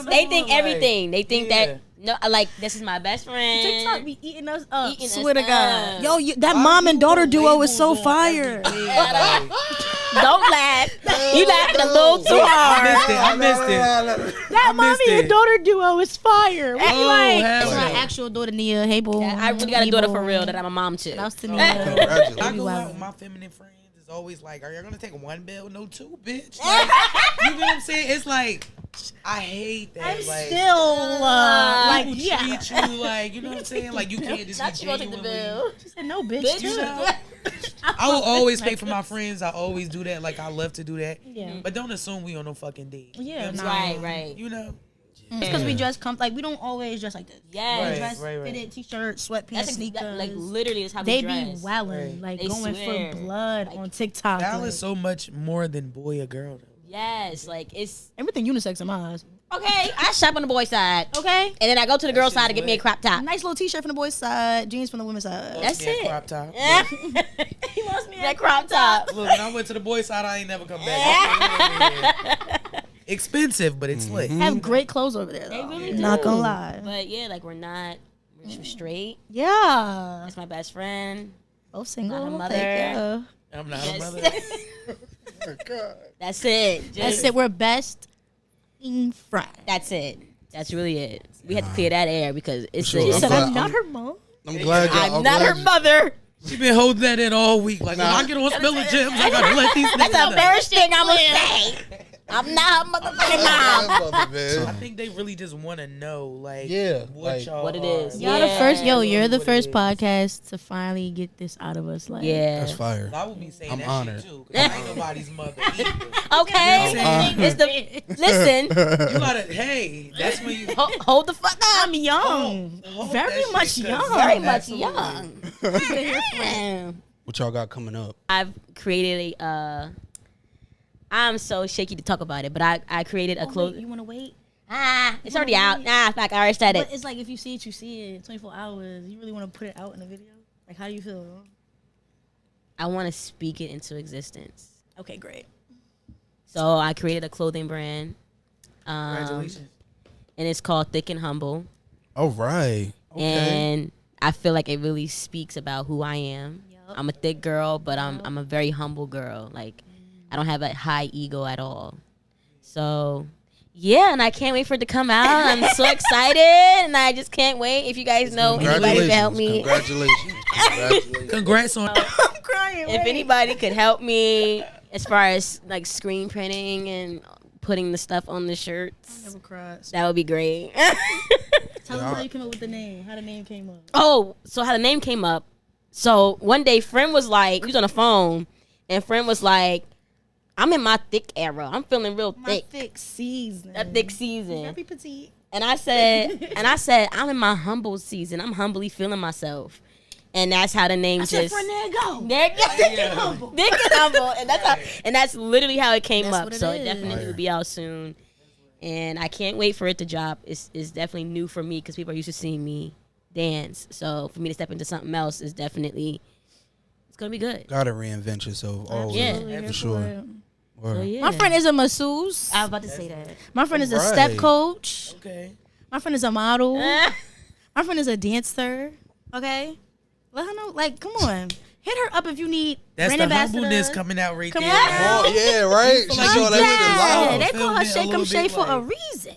They think everything. They think Yeah. that no, like this is my best friend. TikTok be eating us up. Eating us Swear to God. up. Yo, that Why mom you and daughter put duo is so labels on fire. everything? Like, Don't laugh. You laughing a little too hard. I missed it. That mommy missed and it. daughter duo is fire. What you like? hell That's my no. actual daughter, Nia. Hey, boo. I really got a daughter for real that I'm a mom to. Shouts to I Nia. Congratulations. go wild. out with my feminine friends. is always like, are you gonna take one bill? No, two, bitch. Like, you know what I'm saying? It's like, I hate that. I'm like, still like, people yeah. treat you like, you know what I'm saying? Like, you can't just Not be you gonna take the genuinely. bill. She said, no, bitch. Bitch. You know, I will always pay for my friends. I always do that. Like, I love to do that. Yeah. But don't assume we on no fucking date. Yeah, You know what I'm nah. saying? Right. You know? It's because we dress like we don't always dress like this. Yes. We dress Right. fitted t-shirt, sweatpants, sneakers. Like literally, that's how they we dress. be wildin', Right. like They going swear. for blood on TikTok. Val like, is so much more than boy or girl, though. Yes, like it's everything unisex in my eyes. okay. I shop on the boy side, Okay, and then I go to the girl shit's side to get me a lit. crop top. nice little t-shirt from the boys' side, jeans from the women's side. That's Me a it. Crop top. He wants me that crop top. Look, when I went to the boy side, I ain't never come back. Expensive, but it's lit. Have great clothes over there. They Though. really Not do. gonna lie. But yeah, like we're straight. Yeah, That's my best friend. both single. Not a mother. Thank you. I'm not a Yes. mother. That's it. That's it. We're best in friends. That's it. That's really it. We had to clear that air because it's. Sure. She it's said, glad- "I'm not her mom." I'm glad y'all. I'm not her mother. She been holding that in all week. Like, when I get on Spill of Gems, I gotta let these niggas That's the know. first thing I'm gonna say. I'm not her motherfucking mom. I think they really just want to know, like, Yeah, what like, y'all what it are. is. Y'all the Yeah. first. Yo, you're the What it first is. podcast to finally get this out of us. Like, Yeah. That's fire. I would be saying I'm that honored. shit too, 'cause I ain't nobody's mother either. Okay. I'm It's the listen. You gotta, hey, that's when you Hold the fuck up. I'm young, hold very that much shit, 'cause young. Very much Absolutely. young. Damn. What y'all got coming up? I've created a. I'm so shaky to talk about it, but I created a Oh, wait, clothing. you want to wait? It's already out. Nah, it's like I already said it. But it's like if you see it, you see it. 24 hours. You really want to put it out in a video? Like, how do you feel? I want to speak it into existence. Okay, great. So I created a clothing brand. Congratulations. And it's called Thick and Humble. All right. Okay. And I feel like it really speaks about who I am. Yup. I'm a thick girl, but I'm a very humble girl. Like I don't have a high ego at all. So yeah, and I can't wait for it to come out. I'm so excited, and I just can't wait. If you guys know anybody to help me, Congratulations. Congratulations. Congrats on I'm crying. if anybody could help me as far as like screen printing and putting the stuff on the shirts, Never cried. that would be great. Tell them how you came up with the name. How the name came up. Oh, so how the name came up. So one day, friend was like, he was on the phone, and friend was like, I'm in my thick era. I'm feeling real My thick. thick season. A thick season. Happy petite. And I said, I'm in my humble season. I'm humbly feeling myself. And that's how the name I said, just friend, there you go. there it goes. Thick and humble. Thick and humble. And that's how and that's literally how it came That's up. what it So is. it definitely Fire. will be out soon. And I can't wait for it to drop. It's definitely new for me because people are used to seeing me dance. So for me to step into something else is definitely it's gonna be good. Gotta reinvent yourself always. Yeah. Absolutely, here for sure. it. Word. So yeah. My friend is a masseuse. I was about to say that. My friend is a Right. step coach. Okay. My friend is a model. My friend is a dancer. Okay? Let her know. Like, come on. Hit her up if you need That's brand the ambassadors. humbleness coming out right Come there. on. Oh, yeah, right? She like showing you that Yeah, shit they call her Feel me? A Shake 'em little Shay bit for a like- reason.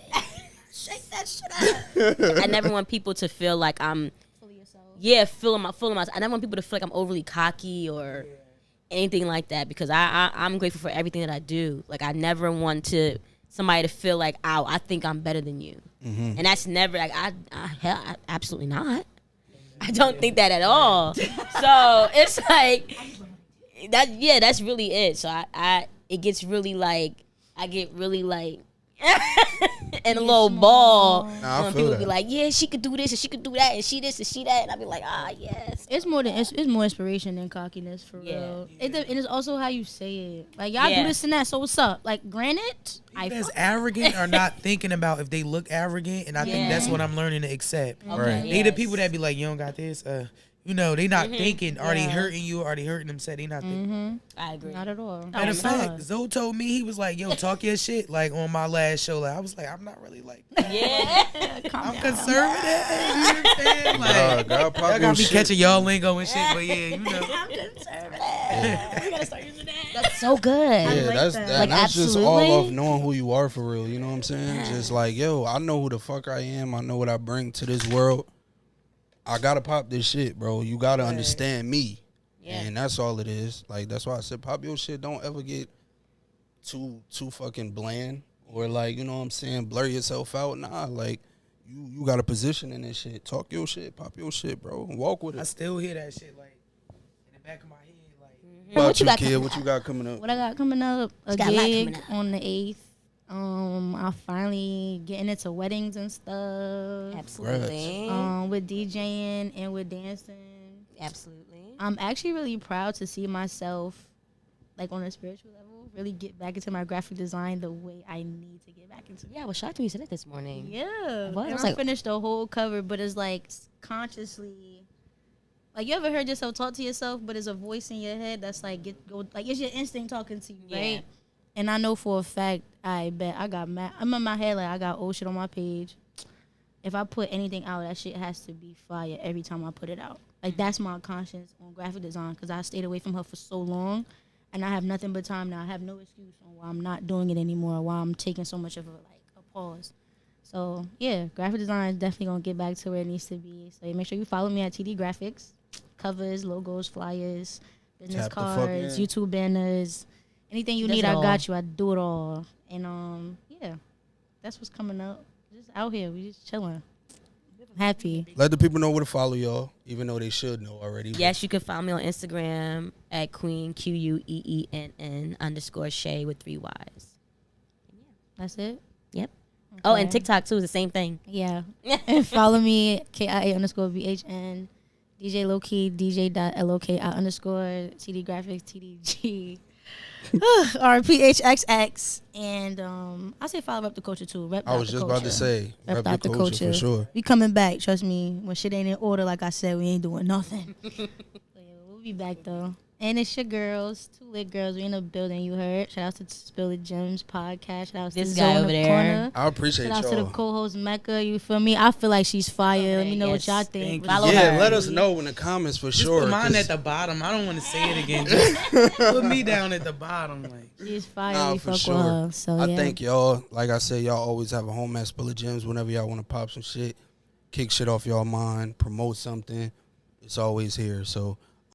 Shake that shit up. I never want people to feel like I'm feeling myself. I never want people to feel like I'm overly cocky or anything like that because I'm grateful for everything that I do. Like I never want somebody to feel like, oh, I think I'm better than you. And that's never like I absolutely not. I don't think that at all. So it's like that. Yeah, that's really it. So it gets really like I get really like in a little ball Nah, I when feel people that. be like, yeah, she could do this and she could do that and she this and she that, and I be like, yes. It's more inspiration than cockiness for Yeah. real. And it's also how you say it. Like y'all Yeah. do this and that. So what's up? Like granted, I That's arrogant are not thinking about if they look arrogant, and I think that's what I'm learning to accept. Okay, They the people that be like, you don't got this. You know, they not thinking, are they Yeah. hurting you? Are they hurting themselves? They not thinking. I agree. not at all. Matter of Oh, fact, God. Zoe told me, he was like, yo, talk your shit. Like on my last show, like I was like, I'm not really like that. Yeah. Calm I'm down. conservative. You know what I'm saying? Like, God, pop y'all your got me shit. catching y'all lingo and shit, but yeah, you know. I'm conservative. We gotta start using that. That's so good. Yeah, like that's that. that. Like, That's just all absolutely. of knowing who you are for real. You know what I'm saying? Just like, yo, I know who the fuck I am. I know what I bring to this world. I gotta pop this shit, bro. You gotta understand me. Yeah. And that's all it is. Like, that's why I said pop your shit. Don't ever get too fucking bland or, like, you know what I'm saying, blur yourself out. Nah, like, you got a position in this shit. Talk your shit. Pop your shit, bro. And walk with I it. still hear that shit like in the back of my head. Like, What What you got kid? coming What you got coming up? What I got coming up? A got a lot gig coming up. on the 8th. I finally getting into weddings and stuff. Absolutely. With DJing and with dancing. Absolutely. I'm actually really proud to see myself, like, on a spiritual level, really get back into my graphic design the way I need to get back into it. Yeah, I was shocked when you said it this morning. Yeah. What? And I was I like- finished the whole cover, but it's like consciously. Like, you ever heard yourself talk to yourself, but it's a voice in your head that's like, like, it's your instinct talking to you, right? Yeah. And I know for a fact, I bet I got mad. I'm in my head like, I got old shit on my page. If I put anything out, that shit has to be fire every time I put it out. Like, that's my conscience on graphic design, because I stayed away from her for so long, and I have nothing but time now. I have no excuse on why I'm not doing it anymore, why I'm taking so much of a pause. So, yeah, graphic design is definitely going to get back to where it needs to be. So make sure you follow me at TD Graphics. Covers, logos, flyers, business Tap the fuck cards, in. YouTube banners. Anything you Does need, it I all. got you. I do it all. And, yeah, that's what's coming up. Just out here. We just chilling. Happy. Let the people know where to follow y'all, even though they should know already. Yes, you can find me on Instagram at Queen QUEENN_Shay with 3 Y's. That's it? Yep. Oh, and Okay. TikTok too is the same thing. Yeah. And follow me, KIA_BHN, DJ Lowkey, DJ.LOKI_ TD Graphics, TDG, RPHXX. And I say follow Rep the Culture too. Rep I was just about to say, Rep rep your culture for sure. We coming back, trust me. When shit ain't in order, like I said, we ain't doing nothing. So yeah, we'll be back though. And it's your girls, 2LitGirlz. We in the building, you heard. Shout out to Spill the Gems podcast. Shout out to This the guy Zone over of there. Corner. I appreciate Shout out to the y'all. co-host Mecca. You feel me? I feel like she's fire. Let me know Yes. what y'all think. Thank you. Follow Yeah, her. let us know in the comments for just sure. put mine 'cause- at the bottom. I don't want to say it again. Just put me down at the bottom. Like, She's fire. Nah, we for fuck sure. with her. So I yeah. thank y'all. Like I said, y'all always have a home at Spill of Gems whenever y'all want to pop some shit, kick shit off y'all mind, promote something. It's always here. So